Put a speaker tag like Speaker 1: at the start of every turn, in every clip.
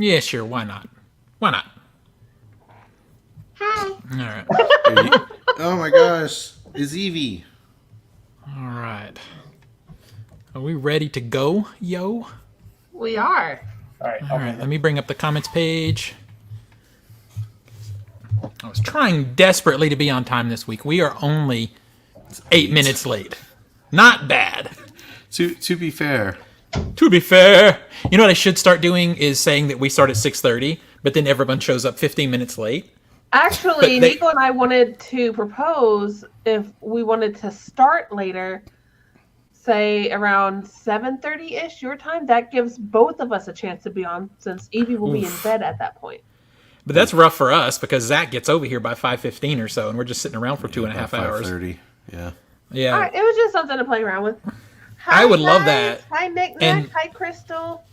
Speaker 1: Yeah, sure. Why not? Why not?
Speaker 2: Hi.
Speaker 1: All right.
Speaker 3: Oh my gosh. Is Evie.
Speaker 1: All right. Are we ready to go, yo?
Speaker 2: We are.
Speaker 4: All right.
Speaker 1: All right. Let me bring up the comments page. I was trying desperately to be on time this week. We are only 8 minutes late. Not bad.
Speaker 3: To be fair.
Speaker 1: To be fair. You know what I should start doing is saying that we start at 6:30, but then everyone shows up 15 minutes late.
Speaker 2: Actually, Nico and I wanted to propose if we wanted to start later, say around 7:30-ish your time. That gives both of us a chance to be on, since Evie will be in bed at that point.
Speaker 1: But that's rough for us because Zach gets over here by 5:15 or so, and we're just sitting around for 2.5 hours.
Speaker 3: 5:30. Yeah.
Speaker 1: Yeah.
Speaker 2: All right, it was just something to play around with.
Speaker 1: I would love
Speaker 2: guys.
Speaker 1: that.
Speaker 2: Hi, Nick.
Speaker 1: And-
Speaker 2: Hi, Crystal.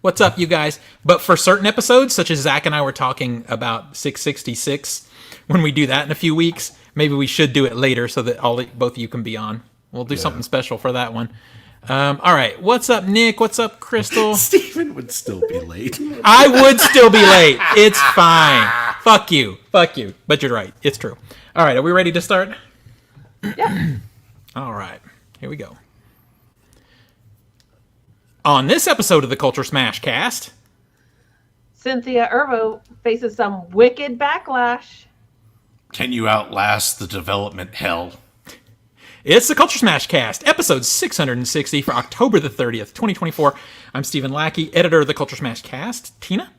Speaker 1: What's up, you guys? But for certain episodes, such as Zach and I were talking about 666, when we do that in a few weeks, maybe we should do it later so that both of you can be on. We'll do something special for that one. All right. What's up, Nick? What's up, Crystal?
Speaker 3: Steven would still be late.
Speaker 1: I would still be late. It's fine. Fuck you. Fuck you. But you're right. It's true. All right. Are we ready to start?
Speaker 2: Yeah.
Speaker 1: All right. Here we go. On this episode of the Culture Smash cast,
Speaker 2: Cynthia Ervo faces some wicked backlash.
Speaker 3: Can you outlast the development hell?
Speaker 1: it's the Culture Smash cast, episode 660 for October the 30th, 2024. I'm Stephen Lackey, editor of the Culture Smash cast. Tina?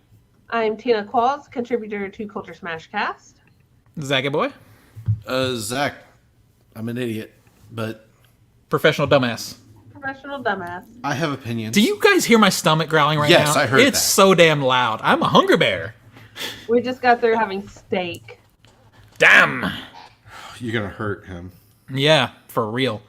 Speaker 2: I'm Tina Qualls, contributor to Culture Smash Cast.
Speaker 1: Zaggy Boy?
Speaker 3: Zach, I'm an idiot, but
Speaker 1: Professional dumbass.
Speaker 2: Professional dumbass.
Speaker 3: I have opinions.
Speaker 1: Do you guys hear my stomach growling right now?
Speaker 3: Yes, I heard
Speaker 1: It's
Speaker 3: that.
Speaker 1: so damn loud. I'm a hungry bear.
Speaker 2: We just got through having steak.
Speaker 1: Damn.
Speaker 3: You're going to hurt him.
Speaker 1: Yeah, for real.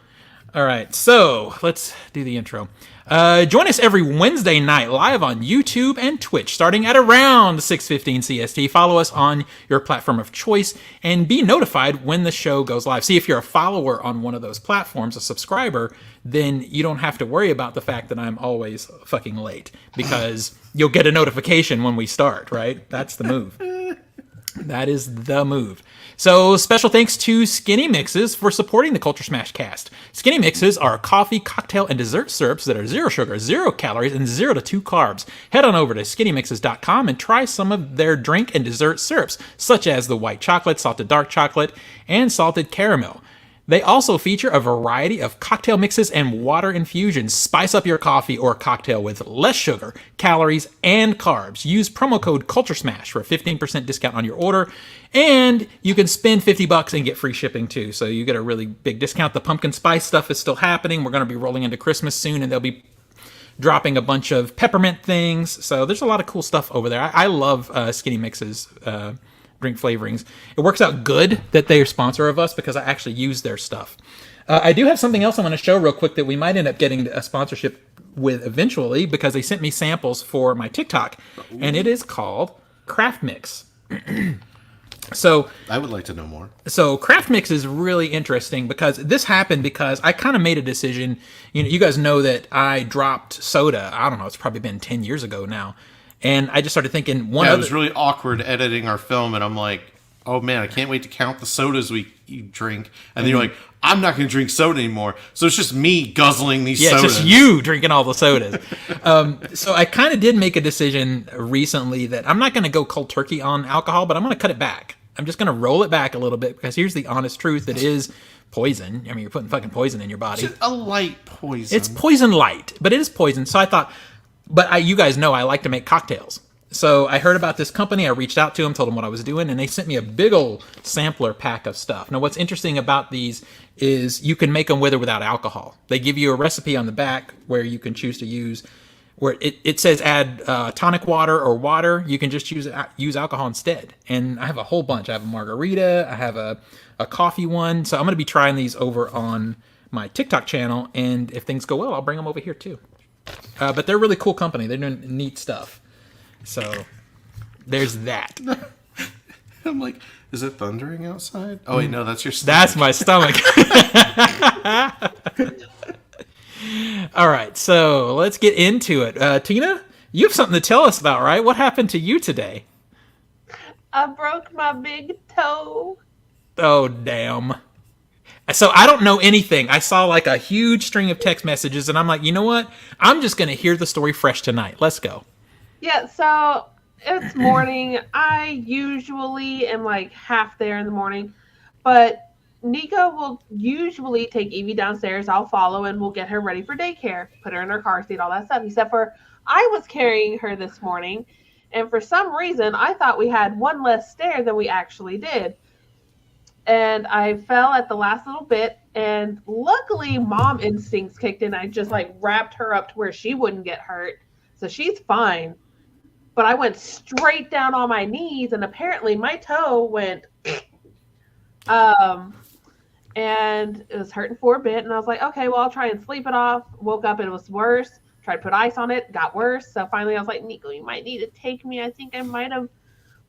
Speaker 1: All right, so let's do the intro. Join us every Wednesday night live on YouTube and Twitch, starting at around 6:15 CST. Follow us on your platform of choice and be notified when the show goes live. See, if you're a follower on one of those platforms, a subscriber, then you don't have to worry about the fact that I'm always fucking late, because you'll get a notification when we start, right? That's the move. That is the move. So special thanks to Skinny Mixes for supporting the Culture Smash cast. Skinny Mixes are coffee, cocktail, and dessert syrups that are 0 sugar, 0 calories, and 0 to 2 carbs. Head on over to skinnymixes.com and try some of their drink and dessert syrups, such as the white chocolate, salted dark chocolate, and salted caramel. They also feature a variety of cocktail mixes and water infusions. Spice up your coffee or cocktail with less sugar, calories, and carbs. Use promo code CULTURESMASH for a 15% discount on your order. And you can spend $50 and get free shipping too. So you get a really big discount. The pumpkin spice stuff is still happening. We're going to be rolling into Christmas soon, and they'll be dropping a bunch of peppermint things. So there's a lot of cool stuff over there. I love Skinny Mixes drink flavorings. It works out good that they're a sponsor of us because I actually use their stuff. I do have something else I want to show real quick that we might end up getting a sponsorship with eventually, because they sent me samples for my TikTok, and it is called Craft Mix. So
Speaker 3: I would like to know more.
Speaker 1: So Craft Mix is really interesting because this happened because I kind of made a decision. You guys know that I dropped soda. I don't know. It's probably been 10 years ago now. And I just started thinking
Speaker 3: It was really awkward editing our film, and I'm like, oh man, I can't wait to count the sodas you drink. And then you're like, I'm not going to drink soda anymore. So it's just me guzzling these sodas.
Speaker 1: It's just you drinking all the sodas. So I kind of did make a decision recently that I'm not going to go cold turkey on alcohol, but I'm going to cut it back. I'm just going to roll it back a little bit, because here's the honest truth. It is poison. I mean, you're putting fucking poison in your body.
Speaker 3: It's a light poison.
Speaker 1: It's poison light, but it is poison. So I thought, you guys know I like to make cocktails. So I heard about this company. I reached out to them, told them what I was doing, and they sent me a big old sampler pack of stuff. Now, what's interesting about these is you can make them with or without alcohol. They give you a recipe on the back where you can choose to use, where it says add tonic water or water. You can just use alcohol instead. And I have a whole bunch. I have a margarita. I have a coffee one. So I'm going to be trying these over on my TikTok channel. And if things go well, I'll bring them over here too. But they're a really cool company. They're doing neat stuff. So there's that.
Speaker 3: I'm like, is it thundering outside? Oh wait, no, that's your stomach.
Speaker 1: That's my stomach. All right, so let's get into it. Tina, You have something to tell us about, right? What happened to you today?
Speaker 2: I broke my big toe.
Speaker 1: Oh, damn. So I don't know anything. I saw like a huge string of text messages, and I'm like, you know what? I'm just going to hear the story fresh tonight. Let's go.
Speaker 2: Yeah, so it's morning. I usually am like half there in the morning, but Nico will usually take Evie downstairs. I'll follow and we'll get her ready for daycare, put her in her car seat, all that stuff. Except for I was carrying her this morning, and for some reason, I thought we had one less stair than we actually did. And I fell at the last little bit, and luckily mom instincts kicked in. I just like wrapped her up to where she wouldn't get hurt. So she's fine. But I went straight down on my knees, and apparently my toe went and it was hurting for a bit, and I was like, okay, well, I'll try and sleep it off. Woke up and it was worse. Tried to put ice on it, got worse. So finally I was like, Nico, you might need to take me. I think I might have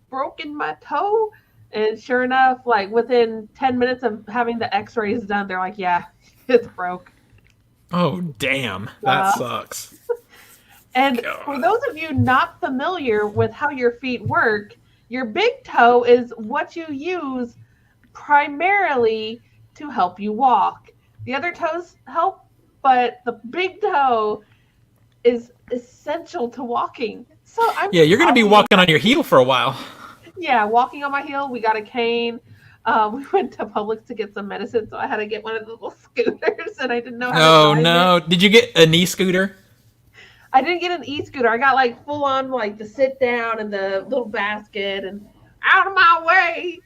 Speaker 2: broken my toe. And sure enough, like within 10 minutes of having the x-rays done, they're like, yeah, it's broke.
Speaker 1: Oh, damn. That sucks.
Speaker 2: And for those of you not familiar with how your feet work, your big toe is what you use primarily to help you walk. The other toes help, but the big toe is essential to walking. So
Speaker 1: you're going to be walking on your heel for a while.
Speaker 2: Yeah, walking on my heel. We got a cane. We went to Publix to get some medicine, so I had to get one of the little scooters, and I didn't know how to drive it.
Speaker 1: Did you get a knee scooter?
Speaker 2: I didn't get an e-scooter. I got like full on like the sit down and the little basket and out of my way.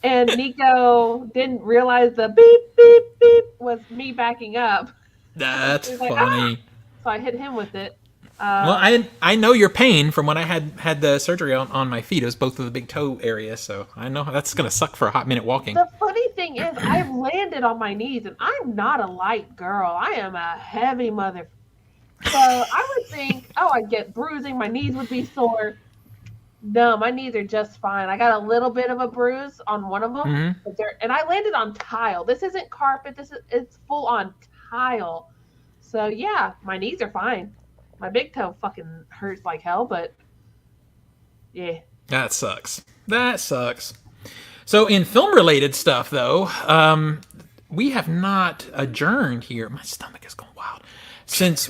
Speaker 2: And Nico didn't realize the beep, beep, beep was me backing up.
Speaker 1: That's
Speaker 2: like,
Speaker 1: funny.
Speaker 2: So I hit him with it.
Speaker 1: Well, I know your pain from when I had the surgery on my feet. It was both of the big toe area, so I know that's going to suck for a hot minute walking.
Speaker 2: The funny thing is, I've landed on my knees, and I'm not a light girl. I am a heavy mother. So I would think, I'd get bruising. My knees would be sore. No, my knees are just fine. I got a little bit of a bruise on one of them, and I landed on tile. This isn't carpet. It's full on tile. So yeah, my knees are fine. My big toe fucking hurts like hell, but yeah.
Speaker 1: That sucks. So in film-related stuff, though, we have not adjourned here. My stomach is going wild. Since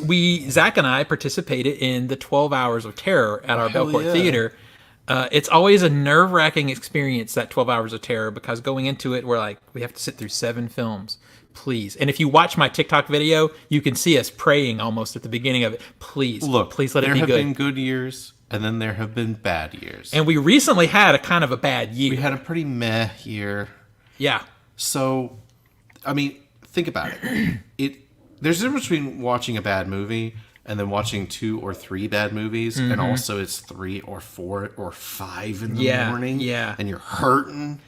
Speaker 1: Zach and I participated in the 12 Hours of Terror at our Belcourt Theater, it's always a nerve-wracking experience, that 12 Hours of Terror, because going into it, we're like, we have to sit through 7 films. Please. And if you watch my TikTok video, you can see us praying almost at the beginning of it. Please let it be good.
Speaker 3: There have been good years, and then there have been bad years.
Speaker 1: And we recently had a kind of a bad year.
Speaker 3: We had a pretty meh year.
Speaker 1: Yeah.
Speaker 3: So, I mean, think about it. There's a difference between watching a bad movie and then watching 2 or 3 bad movies, and also it's 3 or 4 or 5 in the morning, and you're hurting.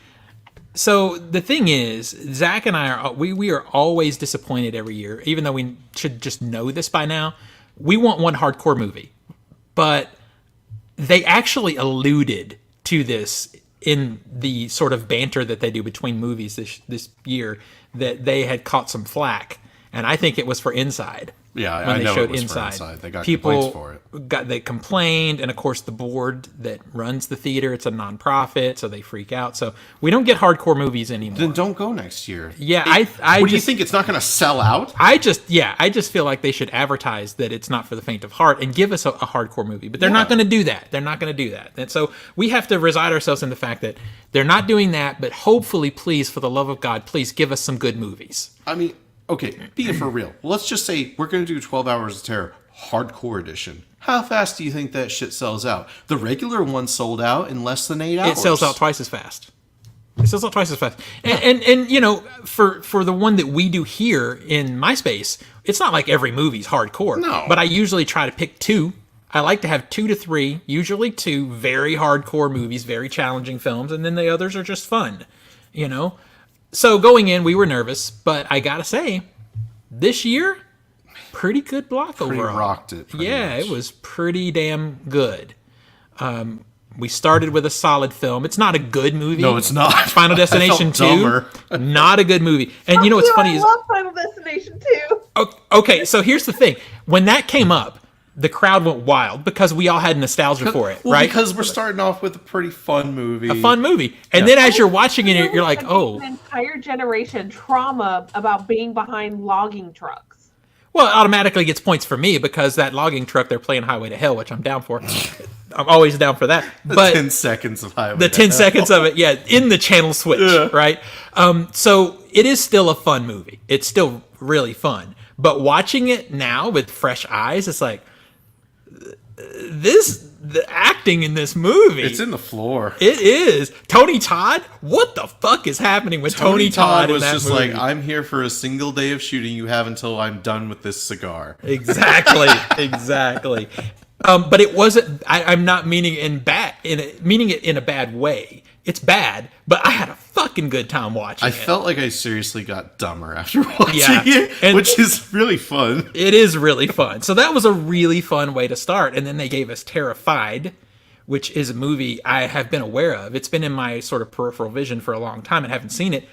Speaker 1: So the thing is, Zach and I we are always disappointed every year, even though we should just know this by now. We want one hardcore movie, but they actually alluded to this in the sort of banter that they do between movies this year, that they had caught some flack, and I think it was for Inside.
Speaker 3: Yeah,
Speaker 1: when
Speaker 3: I
Speaker 1: they
Speaker 3: know
Speaker 1: showed
Speaker 3: it was
Speaker 1: Inside.
Speaker 3: for Inside. They got complaints for it.
Speaker 1: They complained, and of course the board that runs the theater, it's a nonprofit, so they freak out. So we don't get hardcore movies anymore.
Speaker 3: Then don't go next year.
Speaker 1: Yeah,
Speaker 3: what do you think? It's not going to sell out?
Speaker 1: I just feel like they should advertise that it's not for the faint of heart and give us a hardcore movie. But they're not going to do that. They're not going to do that. And so we have to resign ourselves in the fact that they're not doing that. But hopefully, please, for the love of God, please give us some good movies.
Speaker 3: I mean, okay, be it for real. Let's just say we're going to do 12 Hours of Terror Hardcore Edition. How fast do you think that shit sells out? The regular one sold out in less than 8 hours.
Speaker 1: It sells out twice as fast. And you know, for the one that we do here in my space, it's not like every movie's hardcore.
Speaker 3: No.
Speaker 1: But I usually try to pick 2. I like to have 2 to 3, usually 2 very hardcore movies, very challenging films, and then the others are just fun, you know? So going in, we were nervous, but I gotta say, this year, pretty good block overall.
Speaker 3: Rocked it. Much.
Speaker 1: It was pretty damn good. We started with a solid film. It's not a good movie.
Speaker 3: No, it's not.
Speaker 1: Final Destination 2, not a good movie. And you know what's funny
Speaker 2: I
Speaker 1: is,
Speaker 2: love Final Destination 2.
Speaker 1: okay, so here's the thing. When that came up, the crowd went wild because we all had nostalgia for it,
Speaker 3: Well,
Speaker 1: right?
Speaker 3: because we're starting off with a pretty fun movie.
Speaker 1: A fun movie. And then as you're watching it, you're like, oh.
Speaker 2: An entire generation trauma about being behind logging trucks.
Speaker 1: Well, it automatically gets points for me because that logging truck, they're playing Highway to Hell, which I'm down for. I'm always down for that. But
Speaker 3: 10 seconds of Highway
Speaker 1: the
Speaker 3: to
Speaker 1: 10
Speaker 3: Hell.
Speaker 1: seconds of it, yeah, in the channel switch, right? So it is still a fun movie. It's still really fun. But watching it now with fresh eyes, it's like, the acting in this movie.
Speaker 3: It's in the floor.
Speaker 1: It is. Tony Todd? What the fuck is happening with Tony Todd in
Speaker 3: was
Speaker 1: that
Speaker 3: just
Speaker 1: movie?
Speaker 3: like, I'm here for a single day of shooting. You have until I'm done with this cigar.
Speaker 1: Exactly. Exactly. But it wasn't. I'm not meaning meaning it in a bad way. It's bad, but I had a fucking good time watching it.
Speaker 3: I felt like I seriously got dumber after watching
Speaker 1: Yeah.
Speaker 3: it,
Speaker 1: And-
Speaker 3: which is really fun.
Speaker 1: It is really fun. So that was a really fun way to start. And then they gave us Terrified, which is a movie I have been aware of. It's been in my sort of peripheral vision for a long time and haven't seen it.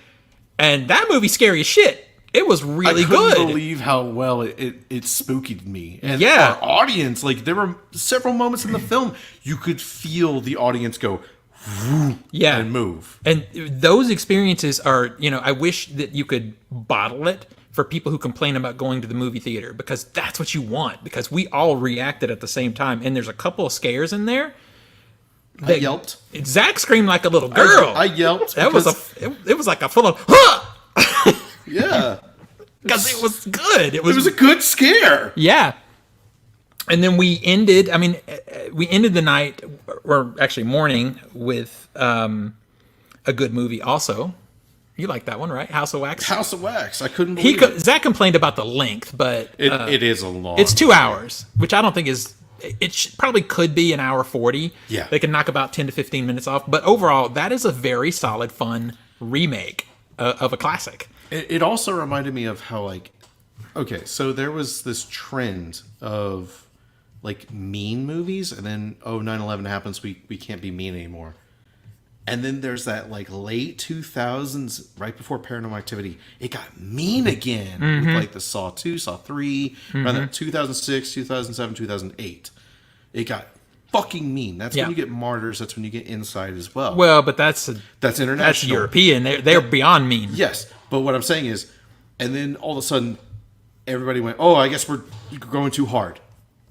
Speaker 1: And that movie's scary as shit. It was really
Speaker 3: I couldn't
Speaker 1: good.
Speaker 3: believe how well it spookied me. And
Speaker 1: Yeah.
Speaker 3: our audience, like, there were several moments in the film you could feel the audience go
Speaker 1: Yeah.
Speaker 3: and move.
Speaker 1: And those experiences are, I wish that you could bottle it for people who complain about going to the movie theater, because that's what you want, because we all reacted at the same time. And there's a couple of scares in there.
Speaker 3: I yelped.
Speaker 1: Zach screamed like a little girl.
Speaker 3: I yelped.
Speaker 1: That was
Speaker 3: because-
Speaker 1: it was like a full of, huh!
Speaker 3: Yeah.
Speaker 1: Because it was good. It
Speaker 3: It
Speaker 1: was
Speaker 3: was a good scare.
Speaker 1: yeah. And then we ended the night, or actually morning, with a good movie also. You like that one, right? House of Wax?
Speaker 3: House of Wax. I couldn't believe it.
Speaker 1: Zach complained about the length, but
Speaker 3: It is a long.
Speaker 1: it's 2 hours, which I don't think is... probably could be an hour 40.
Speaker 3: Yeah.
Speaker 1: They could knock about 10 to 15 minutes off. But overall, that is a very solid, fun remake of a classic.
Speaker 3: It also reminded me of how, like, okay, so there was this trend of, like, mean movies, and then, 9/11 happens, we can't be mean anymore. And then there's that, like, late 2000s, right before Paranormal Activity, it got mean again with, like, the Saw 2, Saw 3, around that 2006, 2007, 2008. It got fucking mean. That's
Speaker 1: Yeah.
Speaker 3: when you get Martyrs, that's when you get Inside as well.
Speaker 1: Well, but that's
Speaker 3: That's international.
Speaker 1: that's European. They're beyond mean.
Speaker 3: Yes, but what I'm saying is, and then all of a sudden, everybody went, "Oh, I guess we're going too hard,"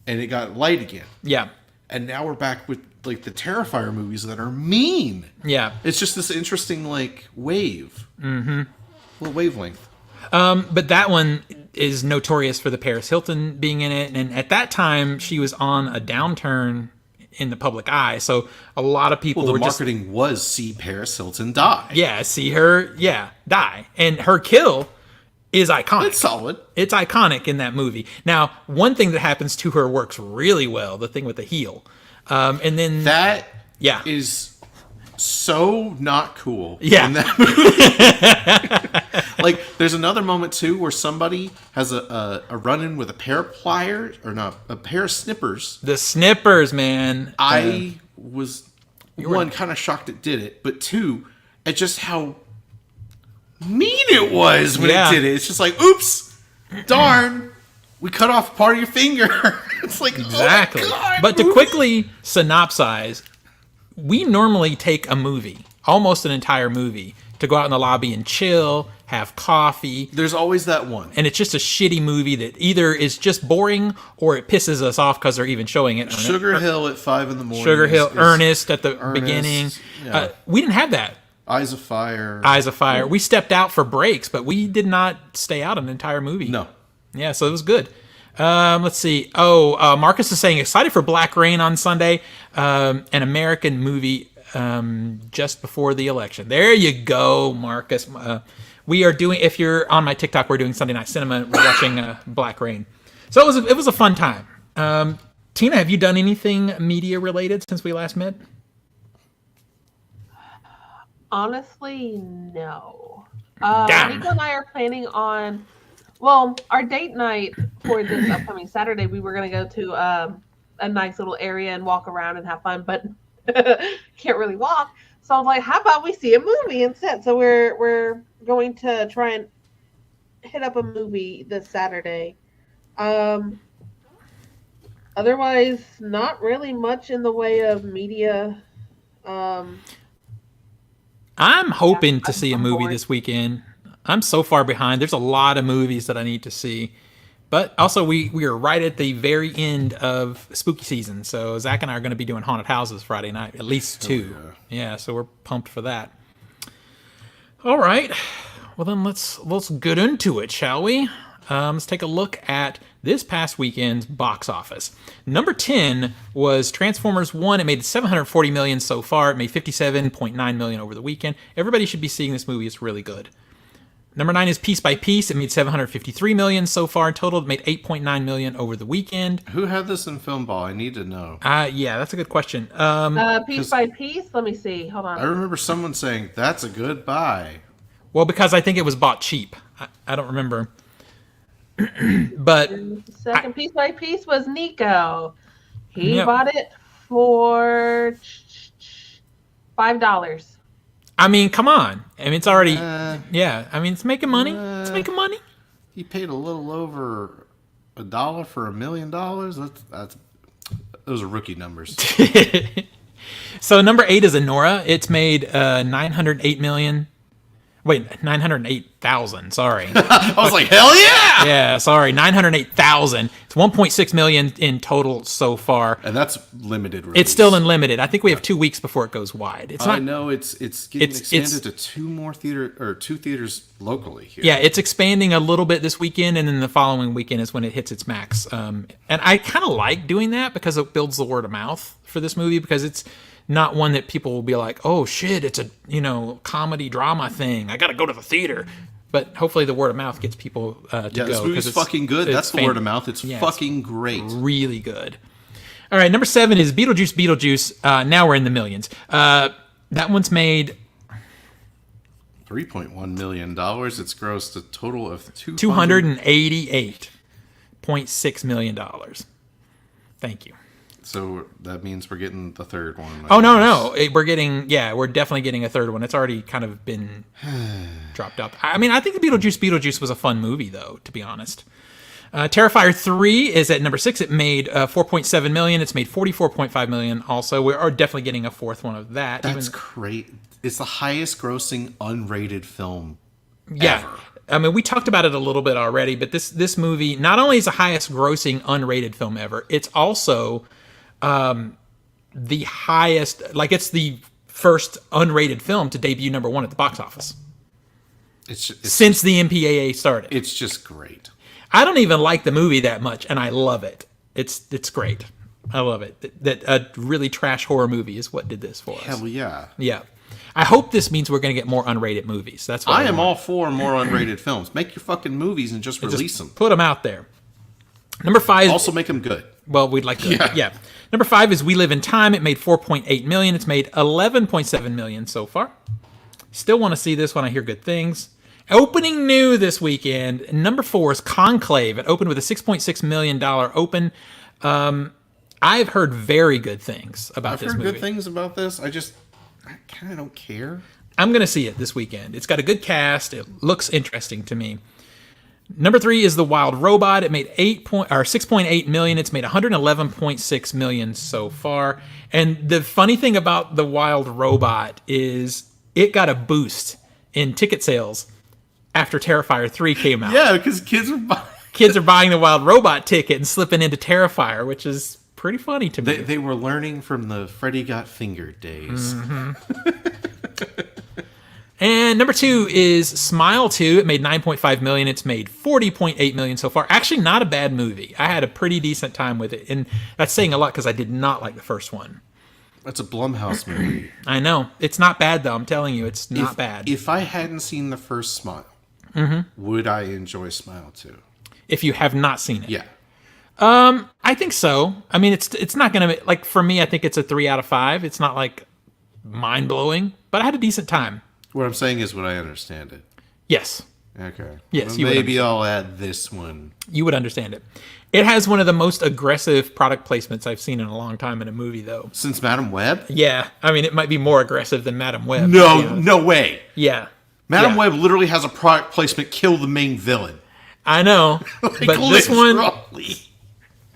Speaker 3: and it got light again.
Speaker 1: Yeah.
Speaker 3: And now we're back with, like, the Terrifier movies that are mean.
Speaker 1: Yeah.
Speaker 3: It's just this interesting, like, wave, little wavelength.
Speaker 1: But that one is notorious for the Paris Hilton being in it, and at that time she was on a downturn in the public eye, so a lot of people
Speaker 3: Well, the
Speaker 1: were just
Speaker 3: marketing was see Paris Hilton die.
Speaker 1: see her die, and her kill is iconic.
Speaker 3: It's solid.
Speaker 1: It's iconic in that movie. Now, one thing that happens to her works really well, the thing with the heel. And then
Speaker 3: That
Speaker 1: Yeah.
Speaker 3: is so not cool.
Speaker 1: Yeah.
Speaker 3: In that movie. Like, there's another moment too where somebody has a run-in with a pair of pliers, or not, a pair of snippers.
Speaker 1: the snippers, man.
Speaker 3: I was, one, kind of shocked it did it, but two, at just how mean it was when
Speaker 1: Yeah.
Speaker 3: it did it. It's just like, oops, darn, we cut off part of your finger. It's like,
Speaker 1: Exactly.
Speaker 3: oh my God,
Speaker 1: But to
Speaker 3: movie.
Speaker 1: quickly synopsize, we normally take a movie, almost an entire movie, to go out in the lobby and chill, have coffee,
Speaker 3: There's always that one.
Speaker 1: and it's just a shitty movie that either is just boring or it pisses us off because they're even showing it.
Speaker 3: Sugar Hill at 5 in the morning.
Speaker 1: Sugar Hill,
Speaker 3: is
Speaker 1: Ernest at the
Speaker 3: Ernest,
Speaker 1: beginning.
Speaker 3: yeah.
Speaker 1: We didn't have that.
Speaker 3: Eyes of Fire.
Speaker 1: Eyes of Fire. We stepped out for breaks, but we did not stay out an entire movie.
Speaker 3: No.
Speaker 1: Yeah, so it was good. Let's see. Marcus is saying excited for Black Rain on Sunday, an American movie just before the election. There you go, Marcus. We are doing. If you're on my TikTok, we're doing Sunday Night Cinema. We're watching Black Rain. So it was a fun time. Tina, have you done anything media related since we last met?
Speaker 2: Honestly, no.
Speaker 1: Damn.
Speaker 2: Nico and I are planning on, well, our date night for this upcoming Saturday. We were going to go to a nice little area and walk around and have fun, but can't really walk. So I was like, how about we see a movie instead? So we're going to try and hit up a movie this Saturday. Otherwise, not really much in the way of media.
Speaker 1: I'm hoping to see a movie
Speaker 2: bored.
Speaker 1: this weekend. I'm so far behind. There's a lot of movies that I need to see. But also, we are right at the very end of spooky season. So Zach and I are going to be doing haunted houses Friday night, at least two. Yeah, so we're pumped for that. All right. Well, then let's get into it, shall we? Let's take a look at this past weekend's box office. Number 10 was Transformers 1. It made $740 million so far. It made $57.9 million over the weekend. Everybody should be seeing this movie. It's really good. Number 9 is Piece by Piece. It made $753 million so far in total. It made $8.9 million over the weekend.
Speaker 3: Who had this in Film Ball? I need to know.
Speaker 1: Yeah, that's a good question.
Speaker 2: Piece by Piece? Let me see. Hold on.
Speaker 3: I remember someone saying, that's a good buy.
Speaker 1: Well, because I think it was bought cheap. I don't remember. But
Speaker 2: The second Piece by Piece was Nico. He bought it for $5.
Speaker 1: I mean, come on. I mean, it's already... yeah, I mean, it's making money. It's making money.
Speaker 3: He paid a little over $1 for $1 million. Those are rookie numbers.
Speaker 1: So number 8 is Anora. It's made $908 million. Wait, 908,000. Sorry.
Speaker 3: I was like, hell yeah!
Speaker 1: Yeah, sorry, 908,000. It's 1.6 million in total so far.
Speaker 3: And that's limited release.
Speaker 1: It's still unlimited. I think we have 2 weeks before it goes wide. It's not.
Speaker 3: I know it's getting expanded to two theaters locally here.
Speaker 1: Yeah, it's expanding a little bit this weekend, and then the following weekend is when it hits its max. And I kind of like doing that because it builds the word of mouth for this movie, because it's not one that people will be like, oh shit, it's a comedy drama thing. I got to go to the theater. But hopefully the word of mouth gets people to go.
Speaker 3: This movie's fucking good. That's the word of mouth. It's fucking great.
Speaker 1: Really good. All right, number 7 is Beetlejuice. Now we're in the millions. That one's made
Speaker 3: $3.1 million. It's grossed a total of
Speaker 1: $288.6 million. Thank you.
Speaker 3: So that means we're getting the third one.
Speaker 1: Oh, no. We're definitely getting a third one. It's already kind of been dropped up. I mean, I think the Beetlejuice was a fun movie, though, to be honest. Terrifier 3 is at number 6. It made $4.7 million. It's made $44.5 million also. We are definitely getting a fourth one of that.
Speaker 3: That's great. It's the highest grossing unrated film ever.
Speaker 1: I mean, we talked about it a little bit already, but this movie not only is the highest grossing unrated film ever, it's also the highest, it's the first unrated film to debut number 1 at the box office.
Speaker 3: It's
Speaker 1: since the MPAA started.
Speaker 3: It's just great.
Speaker 1: I don't even like the movie that much, and I love it. It's great. I love it. That a really trash horror movie is what did this for us.
Speaker 3: Hell yeah.
Speaker 1: Yeah. I hope this means we're going to get more unrated movies. That's what I
Speaker 3: am all for more unrated films. Make your fucking movies and just release them.
Speaker 1: Put them out there. Number 5.
Speaker 3: Also make them good.
Speaker 1: Well, we'd like to. Yeah. Number 5 is We Live in Time. It made $4.8 million. It's made $11.7 million so far. Still want to see this one. I hear good things. Opening new this weekend. Number 4 is Conclave. It opened with a $6.6 million open. I've heard very good things about this movie.
Speaker 3: I've heard good things about this. I kind of don't care.
Speaker 1: I'm going to see it this weekend. It's got a good cast. It looks interesting to me. Number 3 is The Wild Robot. It made $6.8 million. It's made $111.6 million so far. And the funny thing about The Wild Robot is it got a boost in ticket sales after Terrifier 3 came out.
Speaker 3: Yeah, because kids are
Speaker 1: buying the Wild Robot ticket and slipping into Terrifier, which is pretty funny to me.
Speaker 3: They were learning from the Freddy Got Fingered days.
Speaker 1: Mm-hmm. And number 2 is Smile 2. It made $9.5 million. It's made $40.8 million so far. Actually, not a bad movie. I had a pretty decent time with it. And that's saying a lot because I did not like the first one.
Speaker 3: That's a Blumhouse movie.
Speaker 1: I know. It's not bad, though. I'm telling you, it's not bad.
Speaker 3: If I hadn't seen the first Smile, would I enjoy Smile 2?
Speaker 1: If you have not seen it.
Speaker 3: Yeah.
Speaker 1: I think so. I mean, it's not going to... for me, I think it's a 3 out of 5. It's not, mind-blowing. But I had a decent time.
Speaker 3: What I'm saying is, would I understand it?
Speaker 1: Yes.
Speaker 3: Okay.
Speaker 1: Yes,
Speaker 3: well, maybe I'll add this one.
Speaker 1: You would understand it. It has one of the most aggressive product placements I've seen in a long time in a movie, though.
Speaker 3: Since Madam Web?
Speaker 1: Yeah. I mean, it might be more aggressive than Madam Web.
Speaker 3: No way.
Speaker 1: Yeah.
Speaker 3: Madam Web literally has a product placement kill the main villain.
Speaker 1: I know. But this one...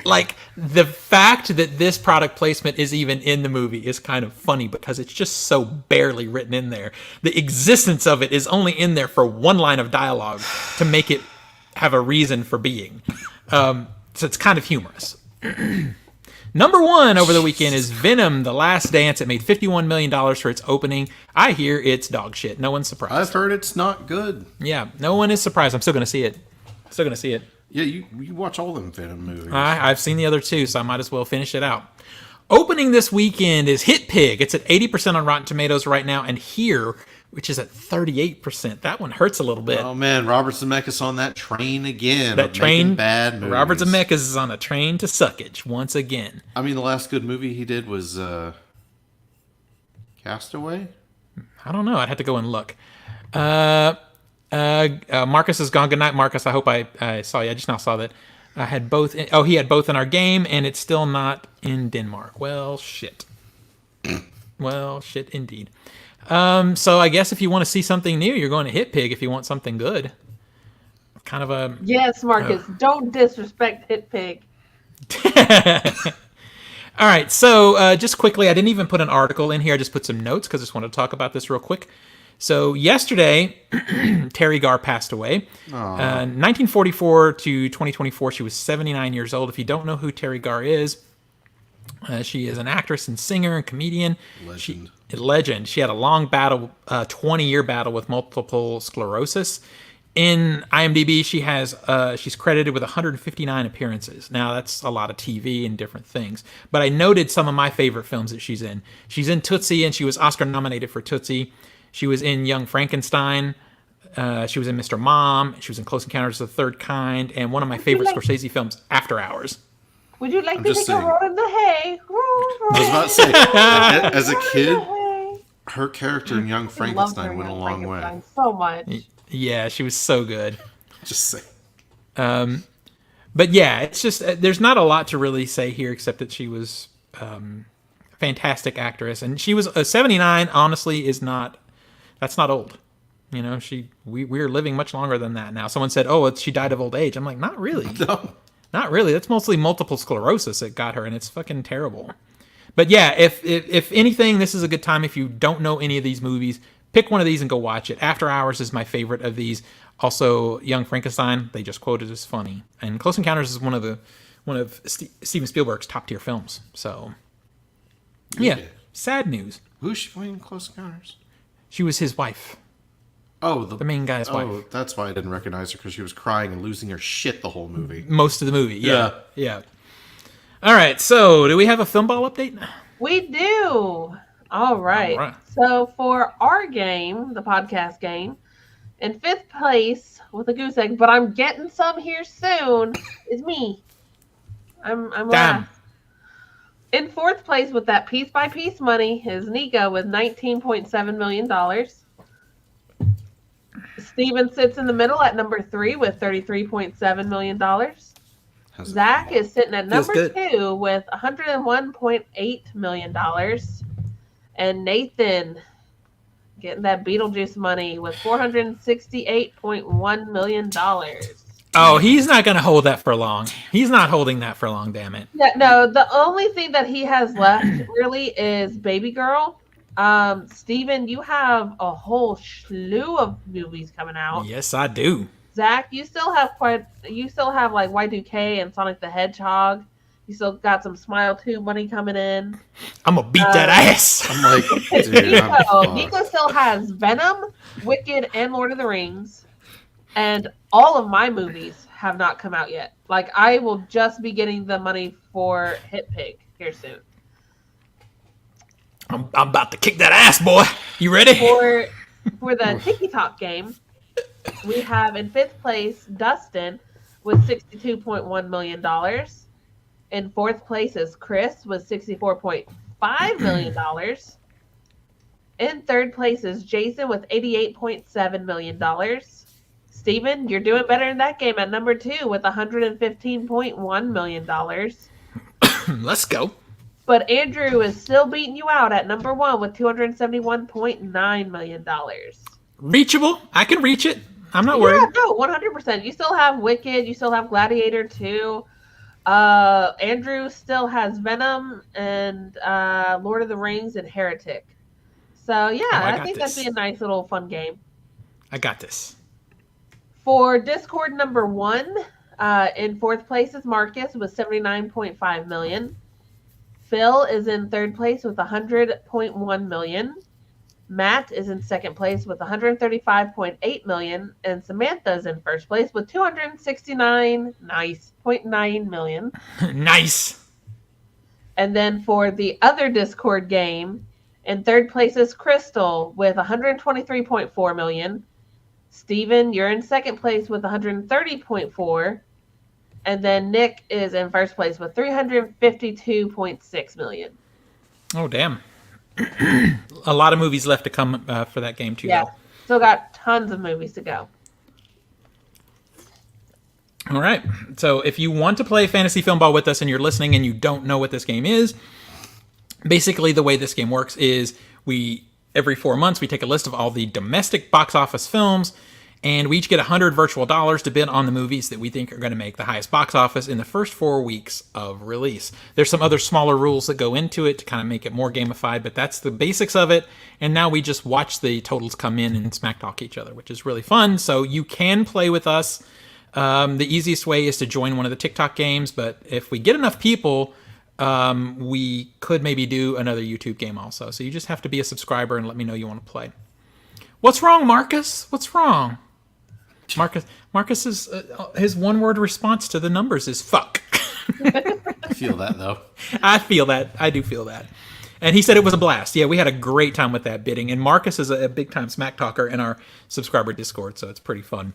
Speaker 1: Like, the fact that this product placement is even in the movie is kind of funny because it's just so barely written in there. The existence of it is only in there for one line of dialogue to make it have a reason for being. So it's kind of humorous. Number one over the weekend is Venom: The Last Dance. It made $51 million for its opening. I hear it's dog shit. No one's surprised.
Speaker 3: I've heard it's not good.
Speaker 1: Yeah, no one is surprised. I'm still going to see it.
Speaker 3: Yeah, you watch all them Venom movies.
Speaker 1: I've seen the other two, so I might as well finish it out. Opening this weekend is Hit Pig. It's at 80% on Rotten Tomatoes right now, and Here, which is at 38%. That one hurts a little bit.
Speaker 3: Oh man, Robert Zemeckis on that train again.
Speaker 1: That train,
Speaker 3: bad movies.
Speaker 1: Robert Zemeckis is on a train to suckage once again.
Speaker 3: I mean, the last good movie he did was Castaway.
Speaker 1: I don't know. I'd have to go and look. Marcus is gone. Good night, Marcus. I hope I saw you. I just now saw that. I had both. He had both in our game, and it's still not in Denmark. Well, shit. Well, shit, indeed. So I guess if you want to see something new, you're going to Hit Pig if you want something good. Kind of a...
Speaker 2: Yes, Marcus. Don't disrespect Hit Pig.
Speaker 1: All right, so just quickly, I didn't even put an article in here. I just put some notes because I just want to talk about this real quick. So yesterday, Terry Garr passed away. 1944 to 2024, she was 79 years old. If you don't know who Terry Garr is, she is an actress and singer and comedian. Legend. She had a long battle, 20-year battle with multiple sclerosis. In IMDb, she's credited with 159 appearances. Now, that's a lot of TV and different things. But I noted some of my favorite films that she's in. She's in Tootsie, and she was Oscar nominated for Tootsie. She was in Young Frankenstein. She was in Mr. Mom. She was in Close Encounters of the Third Kind. And one of my favorite Scorsese films, After Hours.
Speaker 2: Would you like to take a roll in the hay?
Speaker 3: I was about to say, as a kid, her character in Young Frankenstein went a long way.
Speaker 2: So much.
Speaker 1: Yeah, she was so good.
Speaker 3: Just say.
Speaker 1: But yeah, it's just, there's not a lot to really say here except that she was a fantastic actress. And she was 79, honestly, that's not old. You know, we're living much longer than that now. Someone said, she died of old age. I'm like, not really.
Speaker 3: No.
Speaker 1: Not really. That's mostly multiple sclerosis that got her, and it's fucking terrible. But yeah, if anything, this is a good time. If you don't know any of these movies, pick one of these and go watch it. After Hours is my favorite of these. Also, Young Frankenstein, they just quoted as funny. And Close Encounters is one of Steven Spielberg's top tier films. So, yeah, sad news.
Speaker 3: Who's she playing in Close Encounters?
Speaker 1: She was his wife.
Speaker 3: Oh,
Speaker 1: the main guy's wife.
Speaker 3: Oh, that's why I didn't recognize her, because she was crying and losing her shit the whole movie.
Speaker 1: Most of the movie, yeah. All right, so do we have a film ball update?
Speaker 2: We do. All right. So for our game, the podcast game, in 5th place with a goose egg, but I'm getting some here soon, is me. I'm last. In 4th place with that piece by piece money is Nico with $19.7 million. Steven sits in the middle at number 3 with $33.7 million. Zach is sitting at number 2 with $101.8 million. And Nathan getting that Beetlejuice money with $468.1 million.
Speaker 1: Oh, he's not going to hold that for long. He's not holding that for long, damn it.
Speaker 2: Yeah, no, the only thing that he has left really is Baby Girl. Steven, you have a whole slew of movies coming out.
Speaker 1: Yes, I do.
Speaker 2: Zach, you still have like Y2K and Sonic the Hedgehog. You still got some Smile 2 money coming in.
Speaker 1: I'm gonna beat that ass.
Speaker 3: I'm like, dude,
Speaker 2: Nico still has Venom, Wicked, and Lord of the Rings. And all of my movies have not come out yet. Like, I will just be getting the money for Hit Pig here soon.
Speaker 1: I'm about to kick that ass, boy. You ready?
Speaker 2: For the TikTok game, we have in 5th place Dustin with $62.1 million. In 4th place is Chris with $64.5 million. In 3rd place is Jason with $88.7 million. Steven, you're doing better in that game at number 2 with $115.1 million.
Speaker 1: Let's go.
Speaker 2: But Andrew is still beating you out at number 1 with $271.9 million.
Speaker 1: Reachable. I can reach it. I'm not worried.
Speaker 2: Yeah, no, 100%. You still have Wicked. You still have Gladiator 2. Andrew still has Venom and Lord of the Rings and Heretic. So yeah,
Speaker 1: Oh, I
Speaker 2: I
Speaker 1: got
Speaker 2: think that'd
Speaker 1: this.
Speaker 2: be a nice little fun game.
Speaker 1: I got this.
Speaker 2: For Discord number 1, in fourth place is Marcus with 79.5 million. Phil is in third place with 100.1 million. Matt is in second place with 135.8 million, and Samantha is in first place with 269.9 million.
Speaker 1: Nice.
Speaker 2: And then for the other Discord game, in third place is Crystal with 123.4 million. Steven, you're in second place with 130.4. And then Nick is in first place with 352.6 million.
Speaker 1: Oh, damn. A lot of movies left to come for that game, too,
Speaker 2: Yeah,
Speaker 1: though.
Speaker 2: still got tons of movies to go.
Speaker 1: All right. So if you want to play Fantasy Film Ball with us and you're listening and you don't know what this game is, basically the way this game works is every 4 months we take a list of all the domestic box office films, and we each get $100 virtual dollars to bid on the movies that we think are going to make the highest box office in the first 4 weeks of release. There's some other smaller rules that go into it to kind of make it more gamified, but that's the basics of it. And now we just watch the totals come in and smack talk each other, which is really fun. So you can play with us. The easiest way is to join one of the TikTok games, but if we get enough people, we could maybe do another YouTube game also. So you just have to be a subscriber and let me know you want to play. What's wrong, Marcus? What's wrong? Marcus is his one-word response to the numbers is fuck.
Speaker 3: I feel that though.
Speaker 1: I feel that. I do feel that. And he said it was a blast. Yeah, we had a great time with that bidding. And Marcus is a big-time smack talker in our subscriber Discord, so it's pretty fun.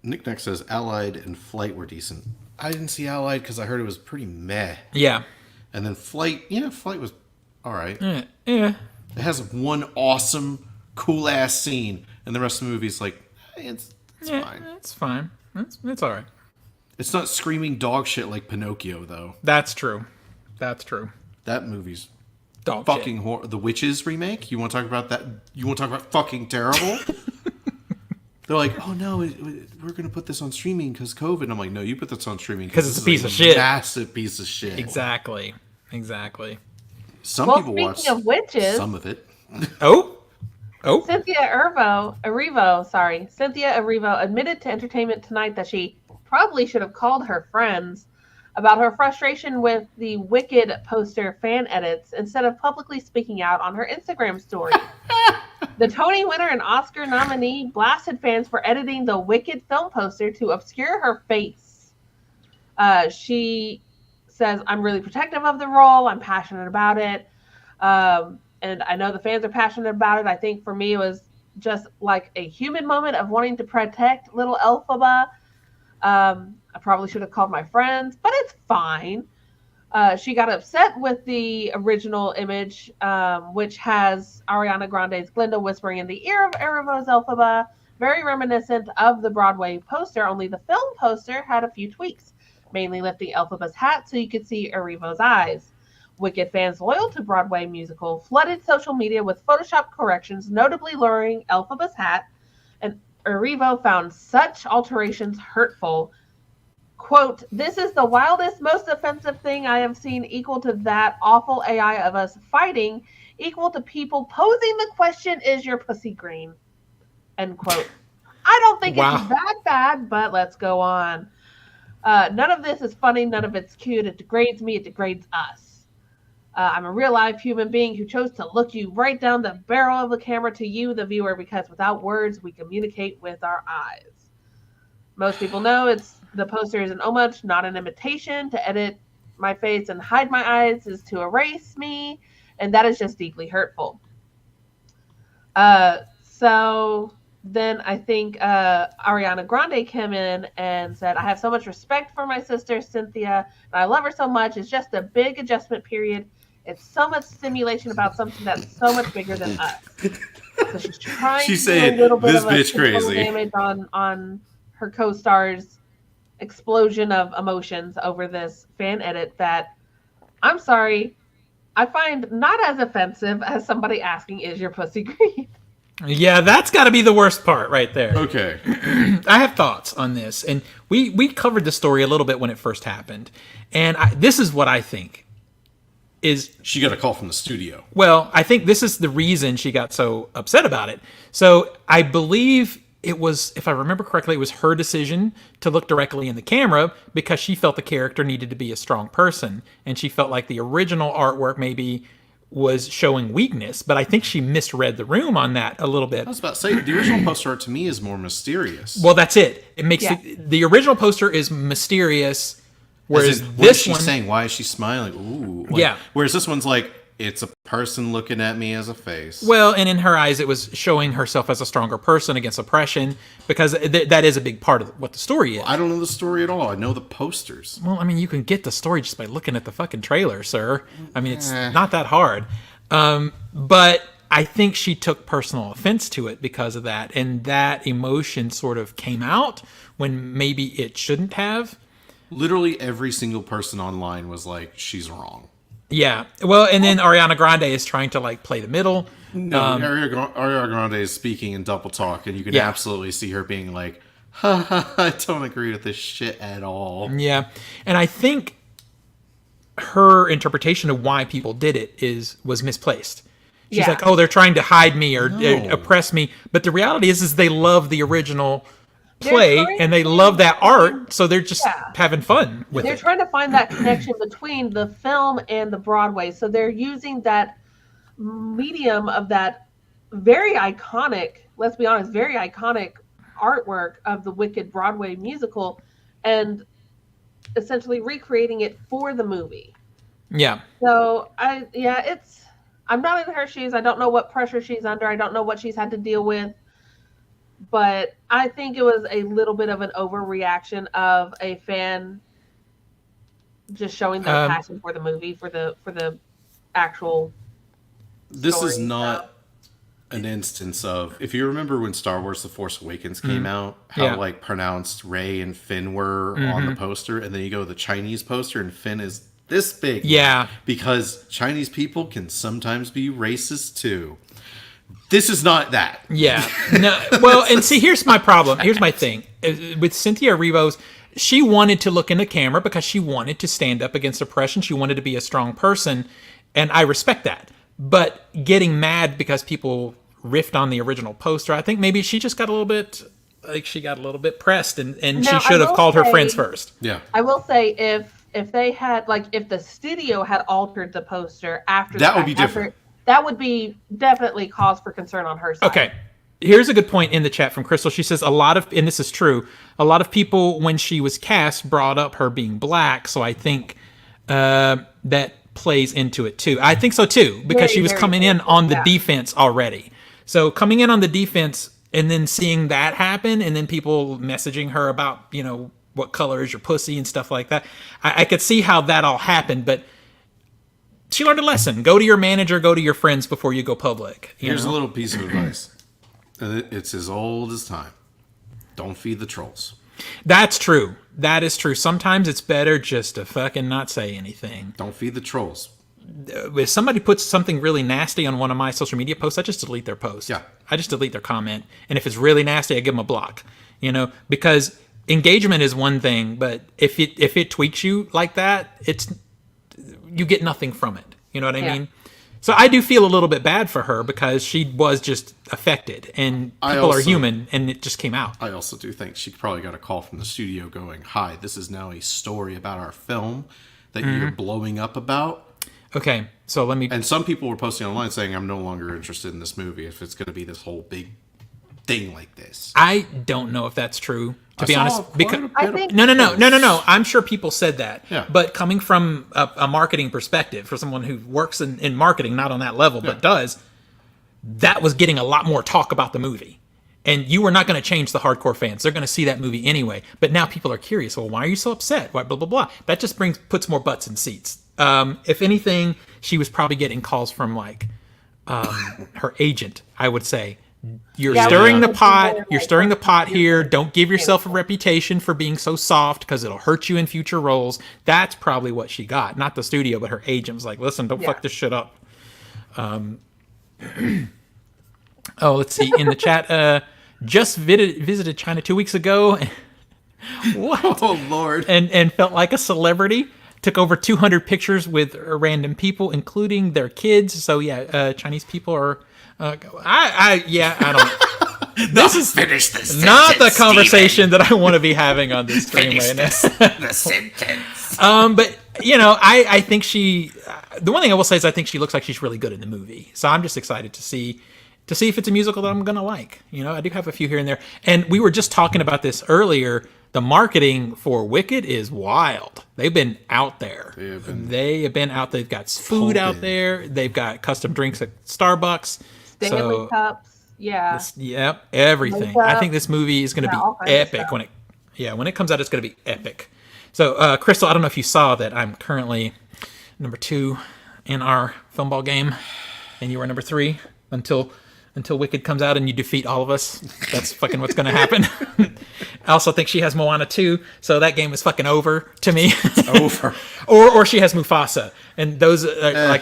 Speaker 3: Nick Neck says Allied and Flight were decent. I didn't see Allied because I heard it was pretty meh.
Speaker 1: Yeah.
Speaker 3: And then Flight was all right.
Speaker 1: Yeah.
Speaker 3: It has one awesome, cool-ass scene, and the rest of the movie's like, it's fine.
Speaker 1: It's fine. It's all right.
Speaker 3: It's not screaming dog shit like Pinocchio, though.
Speaker 1: That's true.
Speaker 3: That movie's
Speaker 1: Dog
Speaker 3: fucking
Speaker 1: shit.
Speaker 3: horror. The Witches remake? You want to talk about that? You want to talk about fucking terrible? They're like, oh no, we're going to put this on streaming because COVID. I'm like, no, you put this on streaming
Speaker 1: because it's a piece of shit.
Speaker 3: Massive piece of shit.
Speaker 1: Exactly.
Speaker 3: Some people watch
Speaker 2: speaking of witches,
Speaker 3: some of it.
Speaker 1: Oh.
Speaker 2: Cynthia Erivo admitted to Entertainment Tonight that she probably should have called her friends about her frustration with the Wicked poster fan edits instead of publicly speaking out on her Instagram story. The Tony winner and Oscar nominee blasted fans for editing the Wicked film poster to obscure her face. She says, I'm really protective of the role. I'm passionate about it. And I know the fans are passionate about it. I think for me, it was just like a human moment of wanting to protect little Elphaba. I probably should have called my friends, but it's fine. She got upset with the original image, which has Ariana Grande's Glinda whispering in the ear of Erivo's Elphaba, very reminiscent of the Broadway poster, only the film poster had a few tweaks, mainly lifting Elphaba's hat so you could see Erivo's eyes. Wicked fans loyal to Broadway musical flooded social media with Photoshop corrections, notably lowering Elphaba's hat, and Erivo found such alterations hurtful. Quote, this is the wildest, most offensive thing I have seen, equal to that awful AI of us fighting, equal to people posing the question, is your pussy green? End quote. I don't think it's that bad, but let's go on. None of this is funny. None of it's cute. It degrades me. It degrades us. I'm a real live human being who chose to look you right down the barrel of the camera to you, the viewer, because without words, we communicate with our eyes. Most people know the poster is an homage, not an imitation. To edit my face and hide my eyes is to erase me, and that is just deeply hurtful. So then I think Ariana Grande came in and said, I have so much respect for my sister, Cynthia, and I love her so much. It's just a big adjustment period. It's so much stimulation about something that's so much bigger than us. So she's trying to do a little bit of
Speaker 3: bitch crazy
Speaker 2: damage on her co-star's explosion of emotions over this fan edit that, I'm sorry, I find not as offensive as somebody asking, is your pussy green?
Speaker 1: Yeah, that's got to be the worst part right there.
Speaker 3: Okay.
Speaker 1: I have thoughts on this, and we covered the story a little bit when it first happened, and this is what I think is.
Speaker 3: She got a call from the studio.
Speaker 1: Well, I think this is the reason she got so upset about it. So I believe it was, if I remember correctly, it was her decision to look directly in the camera because she felt the character needed to be a strong person, and she felt like the original artwork maybe was showing weakness, but I think she misread the room on that a little bit.
Speaker 3: I was about to say, the original poster art to me is more mysterious.
Speaker 1: Well, that's it. It makes the original poster is mysterious, whereas
Speaker 3: what
Speaker 1: this
Speaker 3: is she
Speaker 1: one
Speaker 3: saying? Why is she smiling? Ooh. Like,
Speaker 1: Yeah.
Speaker 3: Whereas this one's like, it's a person looking at me as a face.
Speaker 1: Well, and in her eyes, it was showing herself as a stronger person against oppression, because that is a big part of what the story is.
Speaker 3: I don't know the story at all. I know the posters.
Speaker 1: Well, I mean, you can get the story just by looking at the fucking trailer, sir. I mean, it's not that hard. But I think she took personal offense to it because of that, and that emotion sort of came out when maybe it shouldn't have.
Speaker 3: Literally every single person online was like, she's wrong.
Speaker 1: Yeah. Well, and then Ariana Grande is trying to like play the middle.
Speaker 3: No, Ariana Grande is speaking in double talk, and you can absolutely see her being like, ha, ha, I don't agree with this shit at all.
Speaker 1: Yeah. And I think her interpretation of why people did it was misplaced. She's like, oh, they're trying to hide me or oppress me. But the reality is they love the original play and they love that art, so they're just having fun with it.
Speaker 2: They're trying to find that connection between the film and the Broadway. So they're using that medium of that very iconic, let's be honest, very iconic artwork of the Wicked Broadway musical and essentially recreating it for the movie.
Speaker 1: Yeah.
Speaker 2: So I'm not in her shoes. I don't know what pressure she's under. I don't know what she's had to deal with. But I think it was a little bit of an overreaction of a fan just showing their passion for the movie, for the actual.
Speaker 3: This is not an instance of, if you remember when Star Wars: The Force Awakens came out, how like pronounced Rey and Finn were on the poster, and then you go to the Chinese poster and Finn is this big.
Speaker 1: Yeah.
Speaker 3: Because Chinese people can sometimes be racist too. This is not that.
Speaker 1: Yeah. No. Well, and see, here's my problem. Here's my thing. With Cynthia Erivo's, she wanted to look in the camera because she wanted to stand up against oppression. She wanted to be a strong person, and I respect that. But getting mad because people riffed on the original poster, I think maybe she just got a little bit, pressed, and she should have called her friends first.
Speaker 3: Yeah.
Speaker 2: I will say if they had, like, if the studio had altered the poster after
Speaker 3: that would be different.
Speaker 2: That would be definitely cause for concern on her side.
Speaker 1: Okay. Here's a good point in the chat from Crystal. She says and this is true, a lot of people, when she was cast, brought up her being black. So I think that plays into it too. I think so too, because she was coming in on the defense already. So coming in on the defense and then seeing that happen, and then people messaging her about, what color is your pussy and stuff like that. I could see how that all happened, but she learned a lesson. Go to your manager, go to your friends before you go public.
Speaker 3: Here's a little piece of advice. It's as old as time. Don't feed the trolls.
Speaker 1: That's true. That is true. Sometimes it's better just to fucking not say anything.
Speaker 3: Don't feed the trolls.
Speaker 1: If somebody puts something really nasty on one of my social media posts, I just delete their post.
Speaker 3: Yeah.
Speaker 1: I just delete their comment. And if it's really nasty, I give them a block. Because engagement is one thing, but if it tweaks you like that, you get nothing from it. You know what I mean? So I do feel a little bit bad for her because she was just affected, and people are human, and it just came out.
Speaker 3: I also do think she probably got a call from the studio going, "Hi, this is now a story about our film that you're blowing up about."
Speaker 1: Okay, so let me...
Speaker 3: And some people were posting online saying, I'm no longer interested in this movie if it's going to be this whole big thing like this.
Speaker 1: I don't know if that's true, to be honest. Because
Speaker 2: think
Speaker 1: No. I'm sure people said that.
Speaker 3: Yeah.
Speaker 1: But coming from a marketing perspective, for someone who works in marketing, not on that level, but does, that was getting a lot more talk about the movie. And you were not going to change the hardcore fans. They're going to see that movie anyway. But now people are curious. Well, why are you so upset? Why blah, blah, blah. That just puts more butts in seats. If anything, she was probably getting calls from her agent, I would say. You're stirring the pot. You're stirring the pot here. Don't give yourself a reputation for being so soft because it'll hurt you in future roles. That's probably what she got. Not the studio, but her agent was like, listen, don't fuck this shit up. Oh, let's see. In the chat, just visited China 2 weeks ago. What?
Speaker 3: Oh, Lord.
Speaker 1: And felt like a celebrity. Took over 200 pictures with random people, including their kids. So yeah, Chinese people are. I don't. This is
Speaker 3: Finish this
Speaker 1: not the conversation that I want to be having on this stream right now.
Speaker 3: The sentence.
Speaker 1: But I think she. The one thing I will say is I think she looks like she's really good in the movie. So I'm just excited to see if it's a musical that I'm gonna like. I do have a few here and there, and we were just talking about this earlier. The marketing for Wicked is wild. They've been out there. They have been out. They've got food out there. They've got custom drinks at Starbucks.
Speaker 2: Stanley cups. Yeah.
Speaker 1: Yep. Everything.
Speaker 2: Makeup.
Speaker 1: I think this movie is going to be epic when it comes out. It's going to be epic. So, Crystal, I don't know if you saw that I'm currently number 2 in our film ball game, and you are number 3 until Wicked comes out and you defeat all of us. That's fucking what's going to happen. I also think she has Moana 2, so that game is fucking over to me.
Speaker 3: It's over.
Speaker 1: or she has Mufasa, and those I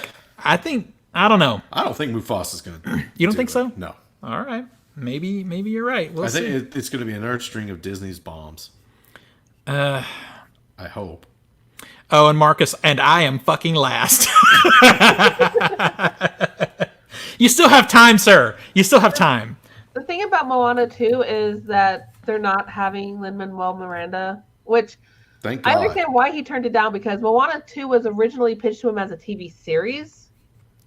Speaker 1: don't know.
Speaker 3: I don't think Mufasa's going to.
Speaker 1: You don't think so?
Speaker 3: No.
Speaker 1: All right. Maybe you're right. We'll see.
Speaker 3: I think it's going to be a nerd string of Disney's bombs. I hope.
Speaker 1: Oh, and Marcus, and I am fucking last. You still have time, sir. You still have time.
Speaker 2: The thing about Moana 2 is that they're not having Lin-Manuel Miranda, which
Speaker 3: Thank God.
Speaker 2: I understand why he turned it down, because Moana 2 was originally pitched to him as a TV series.